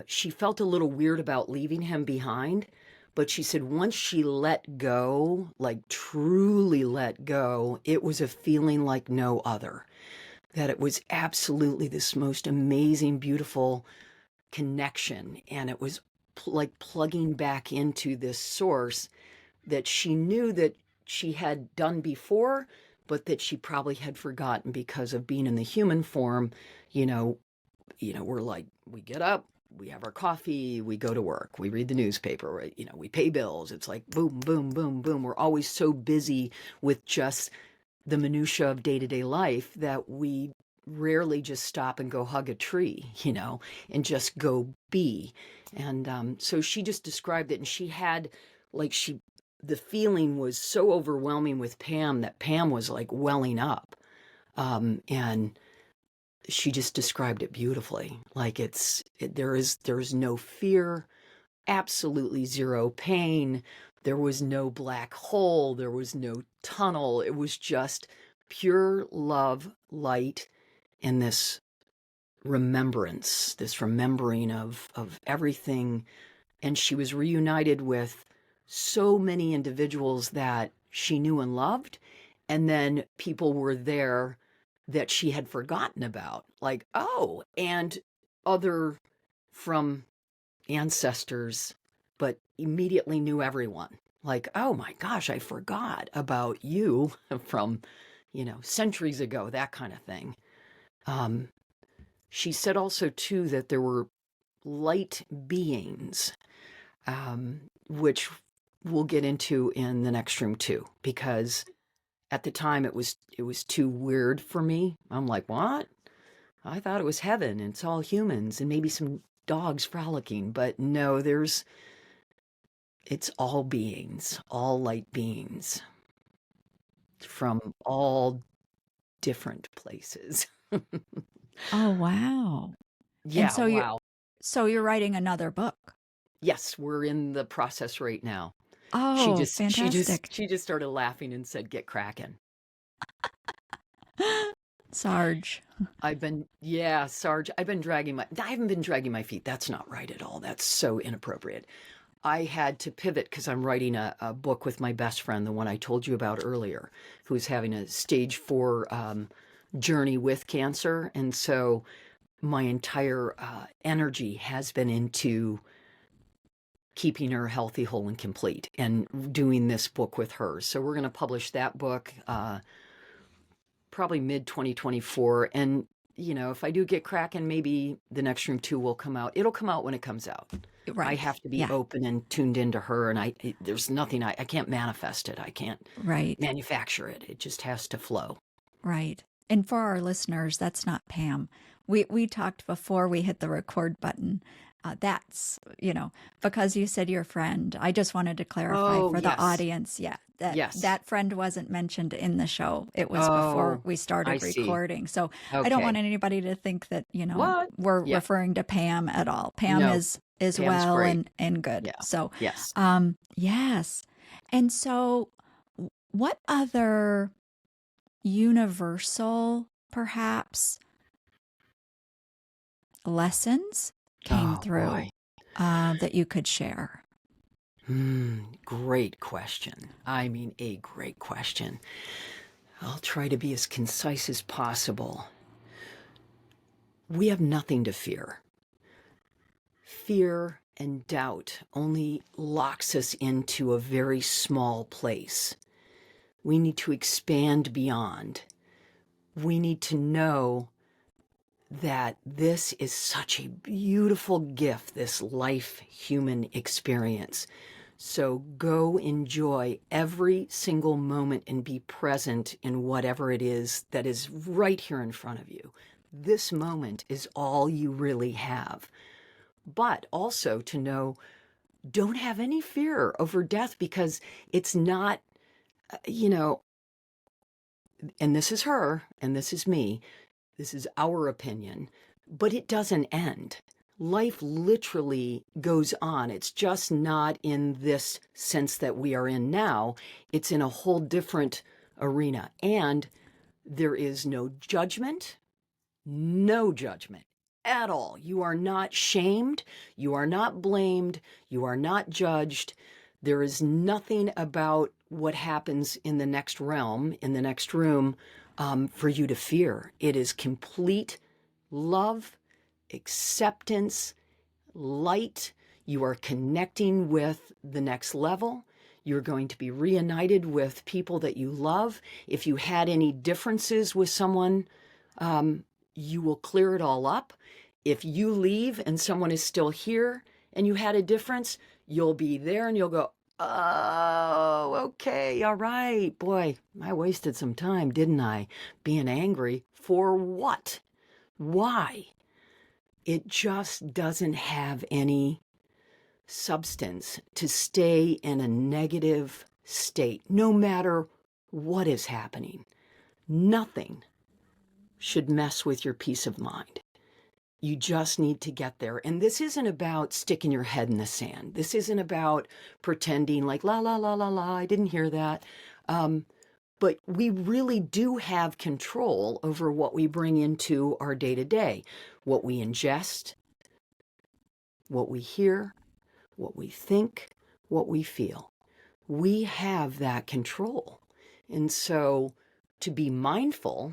Speaker 2: she felt a little weird about leaving him behind, but she said once she let go, like truly let go, it was a feeling like no other. That it was absolutely this most amazing, beautiful connection. And it was like plugging back into this source that she knew that she had done before, but that she probably had forgotten because of being in the human form. You know, we're like, we get up, we have our coffee, we go to work, we read the newspaper, right? We pay bills. It's like boom, boom, boom, boom. We're always so busy with just the minutia of day-to-day life that we rarely just stop and go hug a tree, and just go be. And so she just described it, and she had like the feeling was so overwhelming with Pam that Pam was like welling up. And she just described it beautifully. Like there is no fear, absolutely zero pain. There was no black hole. There was no tunnel. It was just pure love, light, and this remembering of everything. And she was reunited with so many individuals that she knew and loved. And then people were there that she had forgotten about, like, oh, and other from ancestors, but immediately knew everyone. Like, oh my gosh, I forgot about you from, centuries ago, that kind of thing. She said also, too, that there were light beings, which we'll get into in the next room, too, because at the time it was too weird for me. I'm like, what? I thought it was heaven and it's all humans and maybe some dogs frolicking, but no, it's all beings, all light beings from all different places.
Speaker 1: Oh, wow. And
Speaker 2: Yeah,
Speaker 1: so you're
Speaker 2: wow.
Speaker 1: writing another book.
Speaker 2: Yes, we're in the process right now. She
Speaker 1: Oh,
Speaker 2: just she just
Speaker 1: fantastic.
Speaker 2: she just started laughing and said, "Get cracking."
Speaker 1: Sarge.
Speaker 2: Sarge, I haven't been dragging my feet. That's not right at all. That's so inappropriate. I had to pivot because I'm writing a book with my best friend, the one I told you about earlier, who's having a stage 4 journey with cancer. And so my entire energy has been into keeping her healthy, whole, and complete, and doing this book with her. So we're going to publish that book probably mid 2024. And, if I do get cracking, maybe the next room 2 will come out. It'll come out when it comes out. I
Speaker 1: Right.
Speaker 2: have to be
Speaker 1: Yeah.
Speaker 2: open and tuned into her, and there's nothing I can't manifest it. I can't
Speaker 1: Right.
Speaker 2: manufacture it. It just has to flow.
Speaker 1: Right. And for our listeners, that's not Pam. We talked before we hit the record button. That's, because you said your friend. I just wanted to clarify
Speaker 2: Oh,
Speaker 1: for the
Speaker 2: yes.
Speaker 1: audience, yeah, that
Speaker 2: Yes.
Speaker 1: that friend wasn't mentioned in the show. It was before
Speaker 2: Oh,
Speaker 1: we
Speaker 2: I
Speaker 1: started
Speaker 2: see.
Speaker 1: recording. So I don't want
Speaker 2: Okay.
Speaker 1: anybody to think that,
Speaker 2: What?
Speaker 1: we're
Speaker 2: Yeah.
Speaker 1: referring to Pam at all. Pam
Speaker 2: No,
Speaker 1: is
Speaker 2: Pam's
Speaker 1: well
Speaker 2: great.
Speaker 1: and good.
Speaker 2: Yeah.
Speaker 1: So,
Speaker 2: Yes.
Speaker 1: yes. And so what other universal, perhaps, lessons came
Speaker 2: Oh,
Speaker 1: through
Speaker 2: boy.
Speaker 1: that you could share?
Speaker 2: Great question. I mean, a great question. I'll try to be as concise as possible. We have nothing to fear. Fear and doubt only locks us into a very small place. We need to expand beyond. We need to know that this is such a beautiful gift, this life human experience. So go enjoy every single moment and be present in whatever it is that is right here in front of you. This moment is all you really have. But also to know, don't have any fear over death, because it's not, you know, and this is her and this is me. This is our opinion, but it doesn't end. Life literally goes on. It's just not in this sense that we are in now. It's in a whole different arena. And there is no judgment at all. You are not shamed. You are not blamed. You are not judged. There is nothing about what happens in the next realm, in the next room, for you to fear. It is complete love, acceptance, light. You are connecting with the next level. You're going to be reunited with people that you love. If you had any differences with someone, you will clear it all up. If you leave and someone is still here and you had a difference, you'll be there and you'll go, oh, okay, all right. Boy, I wasted some time, didn't I? Being angry for what? Why? It just doesn't have any substance to stay in a negative state, no matter what is happening. Nothing should mess with your peace of mind. You just need to get there. And this isn't about sticking your head in the sand. This isn't about pretending like, la, la, la, la, la, I didn't hear that. But we really do have control over what we bring into our day-to-day, what we ingest, what we hear, what we think, what we feel. We have that control. And so to be mindful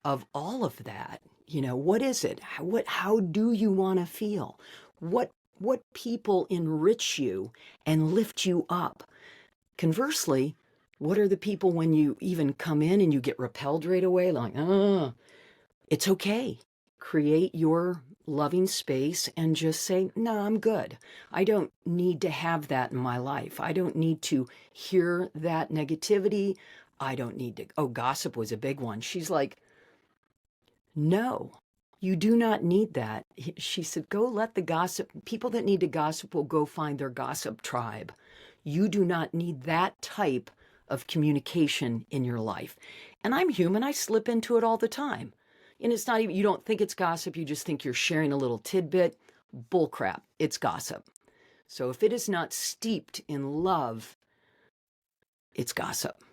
Speaker 2: of all of that, what is it? How do you want to feel? What people enrich you and lift you up? Conversely, what are the people when you even come in and you get repelled right away? Like, it's okay. Create your loving space and just say, no, I'm good. I don't need to have that in my life. I don't need to hear that negativity. I don't need to, gossip was a big one. She's like, no, you do not need that. She said, go let the gossip, people that need to gossip will go find their gossip tribe. You do not need that type of communication in your life. And I'm human. I slip into it all the time. And it's not even, you don't think it's gossip. You just think you're sharing a little tidbit. Bullcrap. It's gossip. So if it is not steeped in love, it's gossip.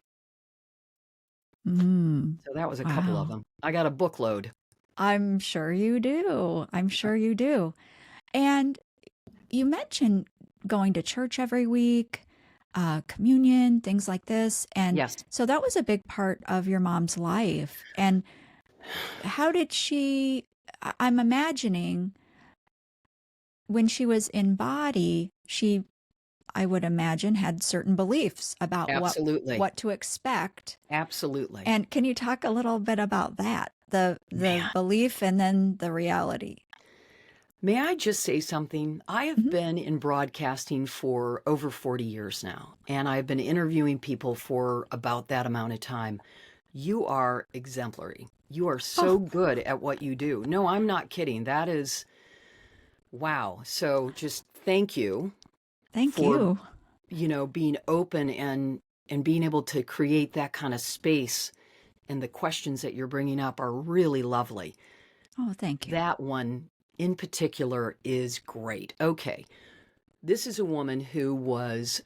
Speaker 2: So that was a couple of them. I got a bookload.
Speaker 1: I'm sure you do. I'm sure you do. And you mentioned going to church every week, communion, things like this. And
Speaker 2: yes.
Speaker 1: So that was a big part of your mom's life. And how did I'm imagining when she was in body, I would imagine, had certain beliefs about
Speaker 2: Absolutely.
Speaker 1: what to expect.
Speaker 2: Absolutely.
Speaker 1: And can you talk a little bit about that? The belief and then the reality.
Speaker 2: May I just say something? I have been in broadcasting for over 40 years now, and I've been interviewing people for about that amount of time. You are exemplary. You are so good at what you do. No, I'm not kidding. That is, wow. So just thank you.
Speaker 1: Thank you.
Speaker 2: Being open and being able to create that kind of space, and the questions that you're bringing up are really lovely.
Speaker 1: Oh, thank you.
Speaker 2: That one in particular is great. Okay. This is a woman who was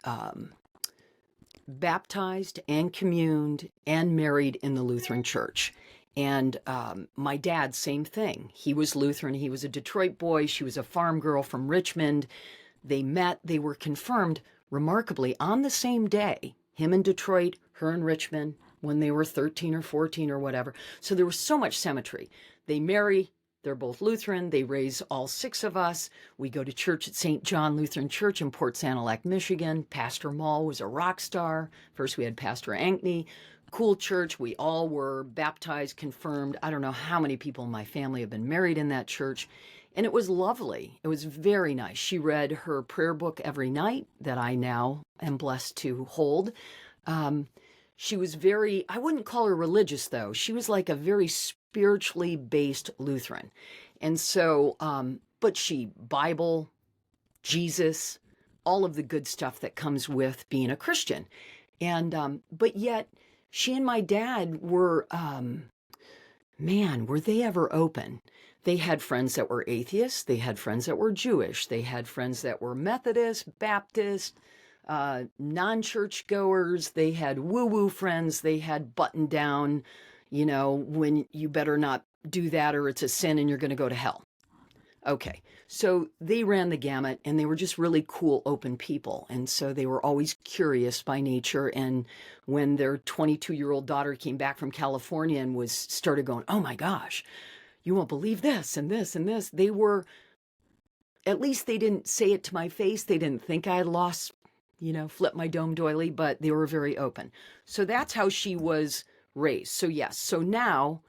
Speaker 2: baptized and communed and married in the Lutheran Church. And my dad, same thing. He was Lutheran. He was a Detroit boy. She was a farm girl from Richmond. They met. They were confirmed remarkably on the same day. Him in Detroit, her in Richmond, when they were 13 or 14 or whatever. So there was so much symmetry. They marry They're both Lutheran. They raise all 6 of us. We go to church at St. John Lutheran Church in Port Sanilac, Michigan. Pastor Mall was a rock star. First, we had Pastor Ankney. Cool church. We all were baptized, confirmed. I don't know how many people in my family have been married in that church. And it was lovely. It was very nice. She read her prayer book every night that I now am blessed to hold. She was very, I wouldn't call her religious though. She was like a very spiritually based Lutheran. And so, but she, Bible, Jesus, all of the good stuff that comes with being a Christian. And, but yet she and my dad were, man, were they ever open? They had friends that were atheists. They had friends that were Jewish. They had friends that were Methodist, Baptist, non-church goers. They had woo-woo friends. They had button down, when you better not do that or it's a sin and you're going to go to hell. Okay. So they ran the gamut and they were just really cool, open people. And so they were always curious by nature. And when their 22-year-old daughter came back from California and started going, oh my gosh, you won't believe this and this and this. They were, at least they didn't say it to my face. They didn't think I had lost, flip my dome doily, but they were very open. So that's how she was raised. So yes. So now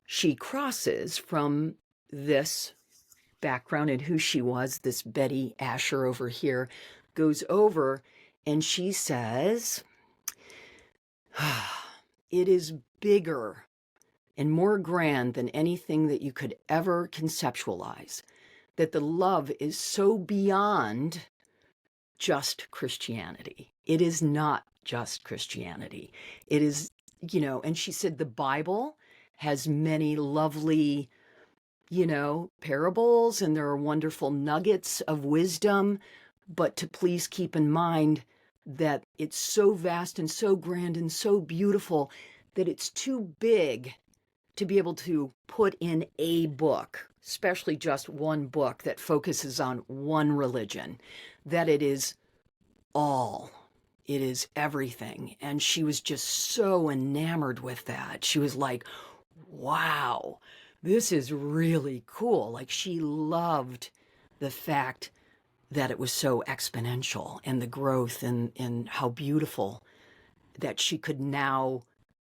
Speaker 2: she crosses from this background and who she was, this Betty Asher over here, goes over and she says, it is bigger and more grand than anything that you could ever conceptualize, that the love is so beyond just Christianity. It is not just Christianity. It is, and she said the Bible has many lovely, parables, and there are wonderful nuggets of wisdom, but to please keep in mind that it's so vast and so grand and so beautiful that it's too big to be able to put in a book, especially just one book that focuses on one religion, that it is all. It is everything. And she was just so enamored with that. She was like, wow, this is really cool. Like she loved the fact that it was so exponential and the growth and how beautiful that she could now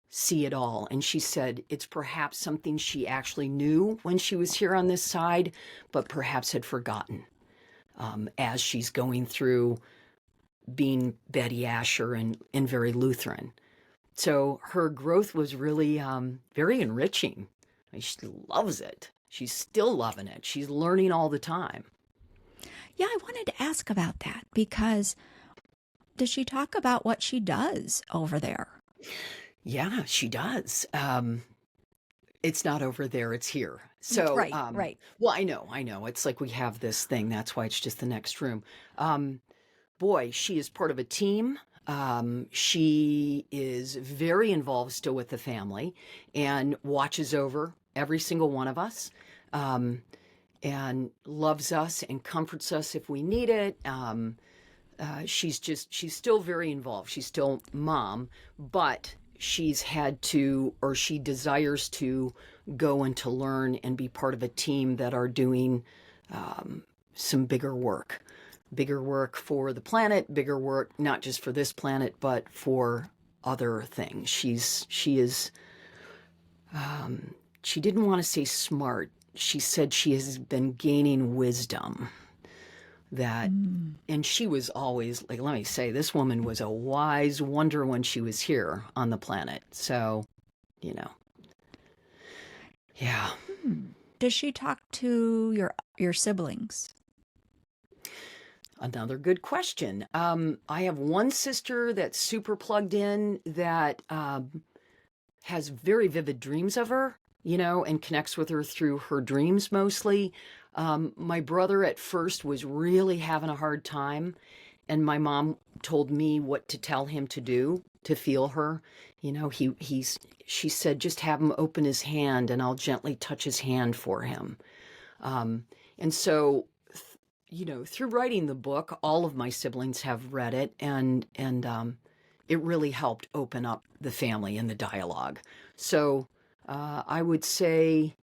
Speaker 2: see it all. And she said it's perhaps something she actually knew when she was here on this side, but perhaps had forgotten as she's going through being Betty Asher and very Lutheran. So her growth was really very enriching. She loves it. She's still loving it. She's learning all the time.
Speaker 1: Yeah, I wanted to ask about that because does she talk about what she does over there?
Speaker 2: Yeah, she does. It's not over there, it's here. So,
Speaker 1: right.
Speaker 2: Well, I know. It's like we have this thing. That's why it's just the next room. Boy, she is part of a team. She is very involved still with the family and watches over every single one of us, and loves us and comforts us if we need it. She's still very involved. She's still mom, but she's had to, or she desires to go and to learn and be part of a team that are doing some bigger work for the planet, bigger work, not just for this planet, but for other things. She didn't want to say smart. She said she has been gaining wisdom that, and she was always like, let me say, this woman was a wise wonder when she was here on the planet. So, yeah.
Speaker 1: Does she talk to your siblings?
Speaker 2: Another good question. I have one sister that's super plugged in that has very vivid dreams of her, and connects with her through her dreams mostly. My brother at first was really having a hard time, and my mom told me what to tell him to do to feel her. She said, just have him open his hand and I'll gently touch his hand for him. And so, through writing the book, all of my siblings have read it, and it really helped open up the family and the dialogue. So I would say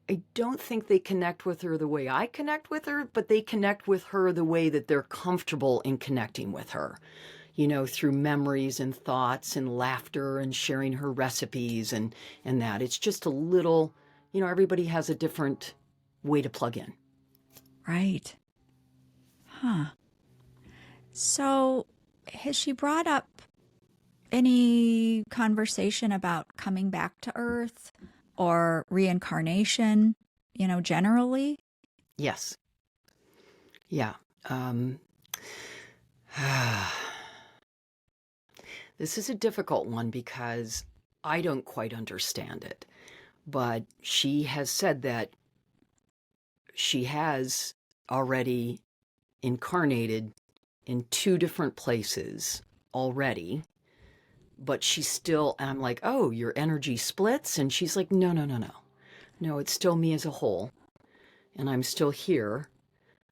Speaker 2: I don't think they connect with her the way I connect with her, but they connect with her the way that they're comfortable in connecting with her, through memories and thoughts and laughter and sharing her recipes and that. It's just a little, everybody has a different way to plug in.
Speaker 1: Right. Huh. So, has she brought up any conversation about coming back to Earth or reincarnation, generally?
Speaker 2: Yes. Yeah. Um, this is a difficult one because I don't quite understand it. But she has said that she has already incarnated in two different places already, but she's still, and I'm like, oh, your energy splits? And she's like, no, no, no, no. No, it's still me as a whole, and I'm still here,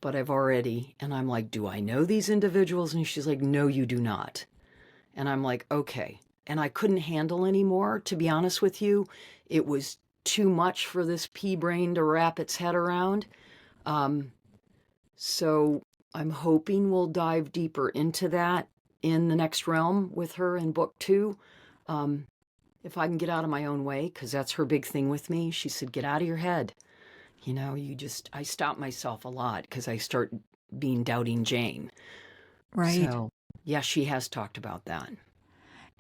Speaker 2: but I've already, and I'm like, do I know these individuals? And she's like, no, you do not. And I'm like, okay. And I couldn't handle anymore, to be honest with you. It was too much for this pea brain to wrap its head around. Um, so I'm hoping we'll dive deeper into that in the next realm with her in book 2. Um, if I can get out of my own way, because that's her big thing with me. She said, get out of your head. I stop myself a lot because I start being doubting Jane.
Speaker 1: Right.
Speaker 2: So, yeah, she has talked about that.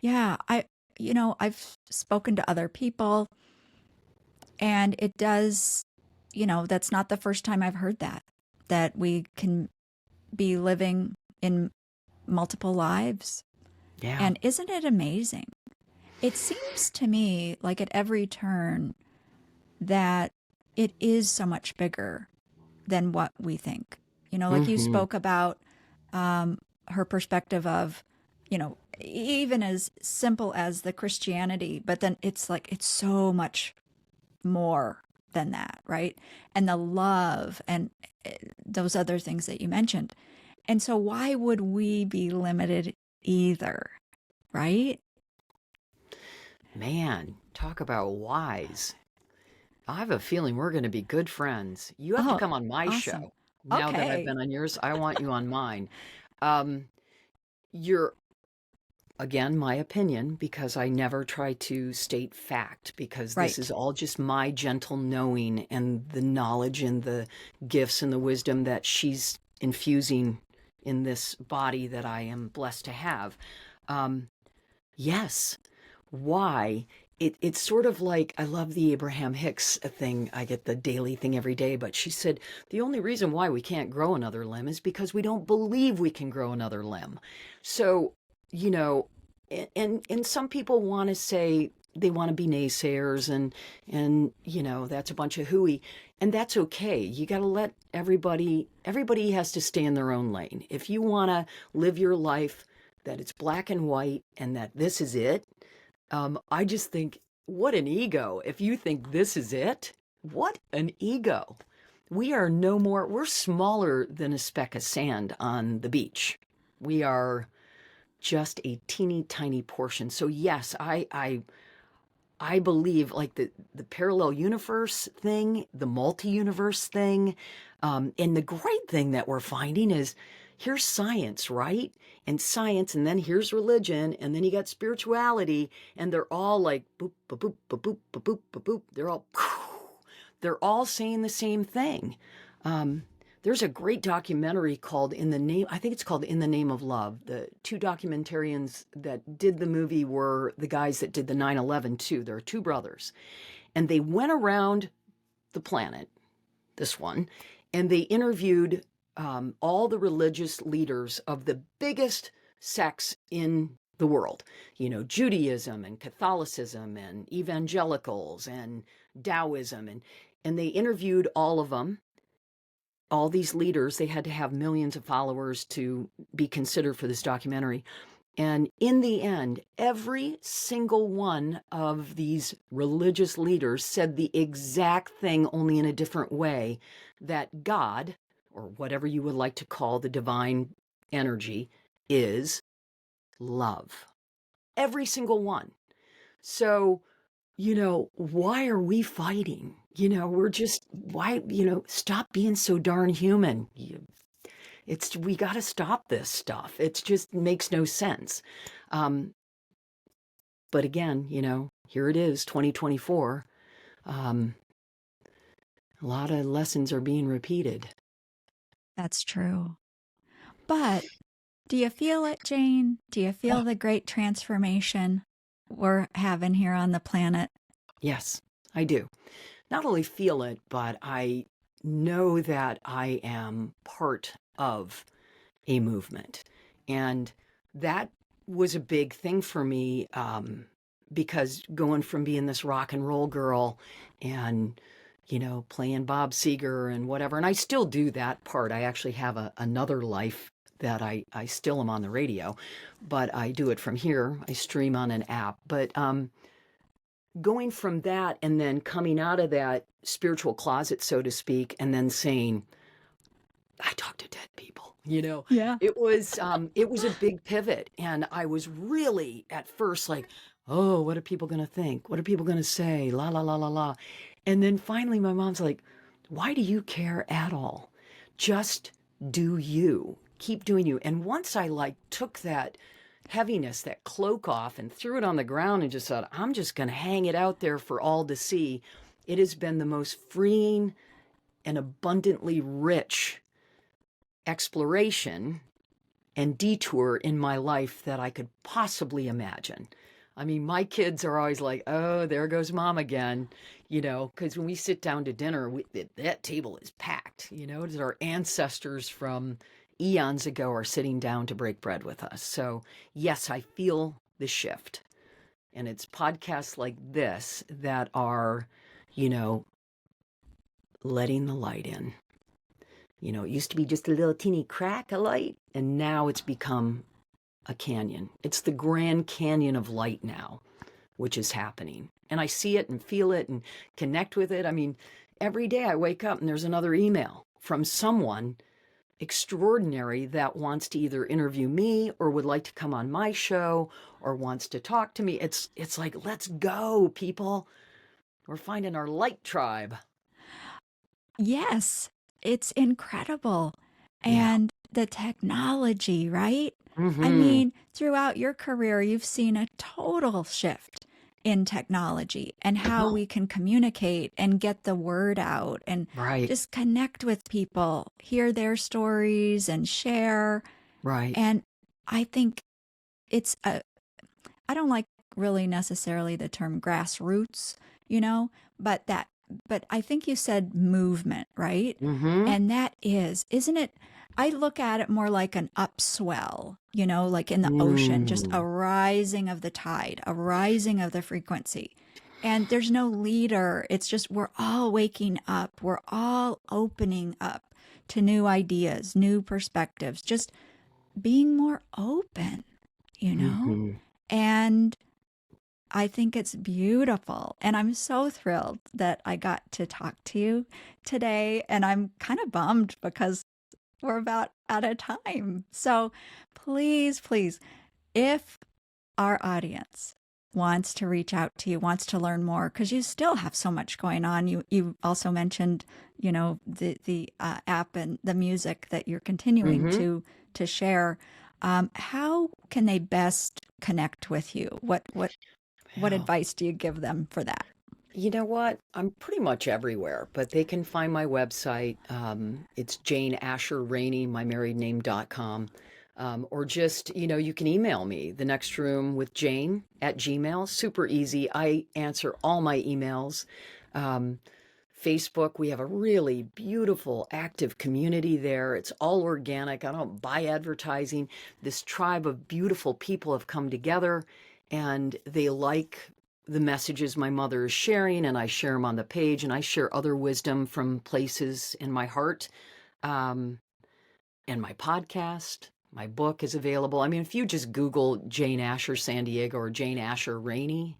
Speaker 1: Yeah, I've spoken to other people, and it does, that's not the first time I've heard that we can be living in multiple lives.
Speaker 2: Yeah.
Speaker 1: And isn't it amazing? It seems to me like at every turn that it is so much bigger than what we think. Like you
Speaker 2: Mm-hmm.
Speaker 1: spoke about her perspective of, even as simple as the Christianity, but then it's like it's so much more than that, right? And the love and those other things that you mentioned. And so why would we be limited either, right?
Speaker 2: Man, talk about wise. I have a feeling we're going to be good friends. You have to
Speaker 1: Oh,
Speaker 2: come on my
Speaker 1: awesome.
Speaker 2: show. Now that I've
Speaker 1: Okay.
Speaker 2: been on yours, I want you on mine. Um, you're, again, my opinion, because I never try to state fact, because this is
Speaker 1: Right.
Speaker 2: all just my gentle knowing and the knowledge and the gifts and the wisdom that she's infusing in this body that I am blessed to have. Um, yes. Why? It's sort of like, I love the Abraham Hicks thing. I get the daily thing every day, but she said the only reason why we can't grow another limb is because we don't believe we can grow another limb. So, you know, and some people want to say they want to be naysayers and that's a bunch of hooey, and that's okay. You got to let everybody has to stay in their own lane. If you want to live your life that it's black and white and that this is it, I just think, what an ego. If you think this is it, what an ego. We are no more, we're smaller than a speck of sand on the beach. We are just a teeny tiny portion. So yes, I believe like the parallel universe thing, the multi-universe thing, and the great thing that we're finding is here's science, right? And science, and then here's religion, and then you got spirituality, and they're all like boop, boop, boop, boop, boop, boop, boop, boop, boop. They're all saying the same thing. Um, there's a great documentary called In the Name, I think it's called In the Name of Love. The two documentarians that did the movie were the guys that did the 9/11 too. There are two brothers. And they went around the planet, this one, and they interviewed all the religious leaders of the biggest sects in the world. Judaism and Catholicism and evangelicals and Taoism. And they interviewed all of them, all these leaders. They had to have millions of followers to be considered for this documentary. And in the end, every single one of these religious leaders said the exact thing, only in a different way, that God, or whatever you would like to call the divine energy, is love. Every single one. So why are we fighting? We're just, why, stop being so darn human. We got to stop this stuff. It just makes no sense. Um, but again, here it is, 2024. A lot of lessons are being repeated.
Speaker 1: That's true. But do you feel it, Jane? Do you feel the great transformation we're having here on the planet?
Speaker 2: Yes, I do. Not only feel it, but I know that I am part of a movement. And that was a big thing for me, because going from being this rock and roll girl and, playing Bob Seger and whatever, and I still do that part. I actually have another life that I still am on the radio, but I do it from here. I stream on an app. But going from that and then coming out of that spiritual closet, so to speak, and then saying, I talk to dead people.
Speaker 1: Yeah.
Speaker 2: It was a big pivot, and I was really at first like, oh, what are people going to think? What are people going to say? La la la la la. And then finally my mom's like, why do you care at all? Just do you. Keep doing you. And once I like took that heaviness, that cloak off and threw it on the ground and just thought, I'm just going to hang it out there for all to see, it has been the most freeing and abundantly rich exploration and detour in my life that I could possibly imagine. I mean, my kids are always like, oh, there goes mom again, because when we sit down to dinner, that table is packed, it's our ancestors from eons ago are sitting down to break bread with us. So yes, I feel the shift. And it's podcasts like this that are, you know, letting the light in. It used to be just a little teeny crack of light, and now it's become a canyon. It's the Grand Canyon of light now, which is happening. And I see it and feel it and connect with it. I mean, every day I wake up and there's another email from someone extraordinary that wants to either interview me or would like to come on my show or wants to talk to me. It's like, let's go, people. We're finding our light tribe.
Speaker 1: Yes, it's incredible.
Speaker 2: Yeah.
Speaker 1: And the technology, right? I
Speaker 2: Mm-hmm.
Speaker 1: mean, throughout your career, you've seen a total shift in technology and how we can communicate and get the word out and
Speaker 2: Right.
Speaker 1: just connect with people, hear their stories and share.
Speaker 2: Right.
Speaker 1: And I think it's a, I don't like really necessarily the term grassroots, but but I think you said movement, right?
Speaker 2: Mm-hmm.
Speaker 1: And that isn't it? I look at it more like an upswell, like in the ocean, just
Speaker 2: Mm.
Speaker 1: a rising of the tide, a rising of the frequency. And there's no leader. It's just we're all waking up. We're all opening up to new ideas, new perspectives, just being more open, you know?
Speaker 2: Mm-hmm.
Speaker 1: And I think it's beautiful. And I'm so thrilled that I got to talk to you today. And I'm kind of bummed because we're about out of time. So please, please, if our audience wants to reach out to you, wants to learn more, because you still have so much going on. You also mentioned, the app and the music that you're continuing
Speaker 2: Mm-hmm.
Speaker 1: to share. How can they best connect with you? What
Speaker 2: Well,
Speaker 1: advice do you give them for that?
Speaker 2: you know what? I'm pretty much everywhere, but they can find my website. It's Jane Asher Rainey, my married name.com. Or just, you can email me, the next room with Jane at Gmail. Super easy. I answer all my emails. Um, Facebook, we have a really beautiful, active community there. It's all organic. I don't buy advertising. This tribe of beautiful people have come together and they like the messages my mother is sharing, and I share them on the page, and I share other wisdom from places in my heart. Um, and my podcast, my book is available. I mean, if you just Google Jane Asher San Diego or Jane Asher Rainey,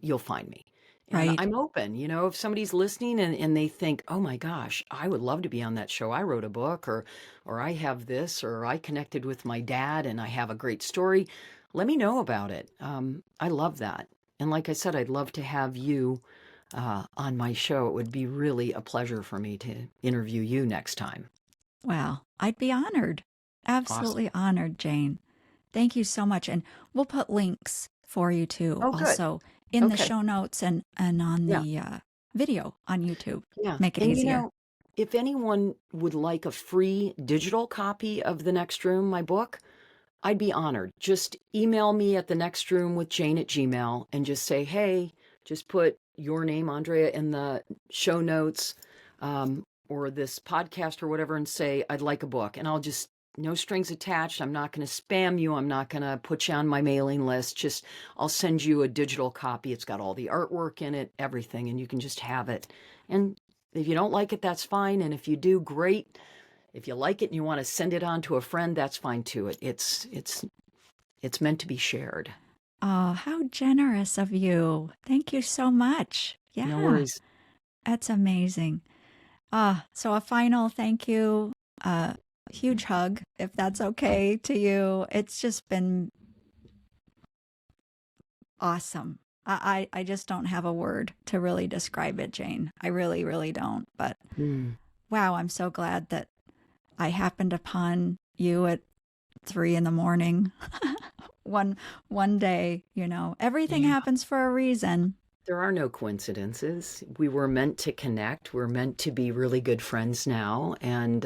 Speaker 2: you'll find me. And
Speaker 1: Right.
Speaker 2: I'm open, if somebody's listening and they think, oh my gosh, I would love to be on that show. I wrote a book or I have this, or I connected with my dad and I have a great story. Let me know about it. I love that. And like I said, I'd love to have you on my show. It would be really a pleasure for me to interview you next time.
Speaker 1: Well, I'd be honored.
Speaker 2: Awesome.
Speaker 1: Absolutely honored, Jane. Thank you so much. And we'll put links for you too,
Speaker 2: Oh, good.
Speaker 1: also in the
Speaker 2: Okay.
Speaker 1: show notes and on
Speaker 2: Yeah.
Speaker 1: the video on YouTube.
Speaker 2: Yeah.
Speaker 1: Make it
Speaker 2: And
Speaker 1: easier.
Speaker 2: if anyone would like a free digital copy of The Next Room, my book, I'd be honored. Just email me at thenextroomwithjane@gmail and just say, hey, just put your name, Andrea, in the show notes or this podcast or whatever and say, I'd like a book. And I'll just, no strings attached. I'm not going to spam you. I'm not going to put you on my mailing list. Just, I'll send you a digital copy. It's got all the artwork in it, everything, and you can just have it. And if you don't like it, that's fine. And if you do, great. If you like it and you want to send it on to a friend, that's fine too. It's meant to be shared.
Speaker 1: Oh, how generous of you. Thank you so much.
Speaker 2: No
Speaker 1: Yeah,
Speaker 2: worries.
Speaker 1: that's amazing. So a final thank you, huge hug, if that's okay to you. It's just been awesome. I just don't have a word to really describe it, Jane. I really, really don't. But wow, I'm so glad that I happened upon you at 3 in the morning. one day, everything
Speaker 2: Yeah.
Speaker 1: happens for a reason.
Speaker 2: There are no coincidences. We were meant to connect. We're meant to be really good friends now and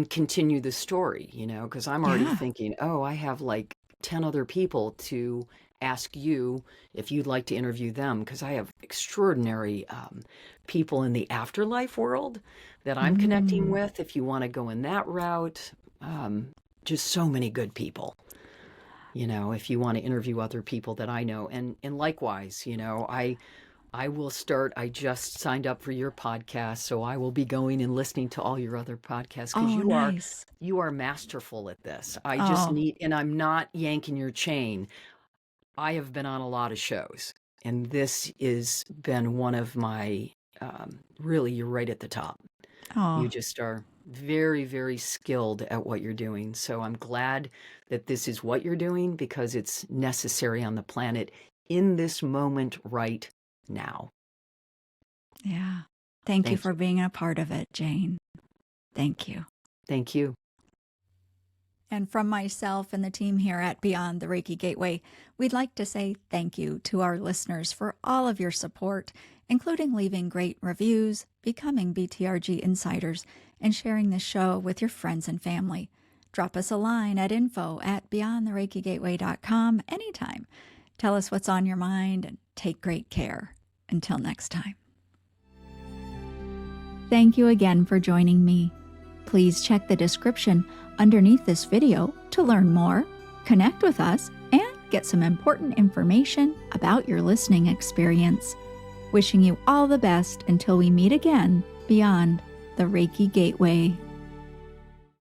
Speaker 2: continue the story, because I'm already
Speaker 1: Yeah.
Speaker 2: thinking, oh, I have like 10 other people to ask you if you'd like to interview them, because I have extraordinary people in the afterlife world that I'm connecting
Speaker 1: Mm.
Speaker 2: with. If you want to go in that route, just so many good people. If you want to interview other people that I know. And likewise, I will start. I just signed up for your podcast, so I will be going and listening to all your other podcasts because
Speaker 1: Oh, nice.
Speaker 2: you are masterful at this. I just
Speaker 1: Oh,
Speaker 2: need, and I'm not yanking your chain. I have been on a lot of shows, and this has been one of my, really, you're right at the top. You
Speaker 1: oh,
Speaker 2: just are very, very skilled at what you're doing. So I'm glad that this is what you're doing because it's necessary on the planet in this moment right now.
Speaker 1: yeah. Thank you
Speaker 2: Thank
Speaker 1: for
Speaker 2: you.
Speaker 1: being a part of it, Jane. Thank you.
Speaker 2: Thank you.
Speaker 1: And from myself and the team here at Beyond the Reiki Gateway, we'd like to say thank you to our listeners for all of your support, including leaving great reviews, becoming BTRG insiders, and sharing the show with your friends and family. Drop us a line at info@beyondthereikigateway.com anytime. Tell us what's on your mind and take great care. Until next time. Thank you again for joining me. Please check the description underneath this video to learn more, connect with us, and get some important information about your listening experience. Wishing you all the best until we meet again beyond the Reiki Gateway.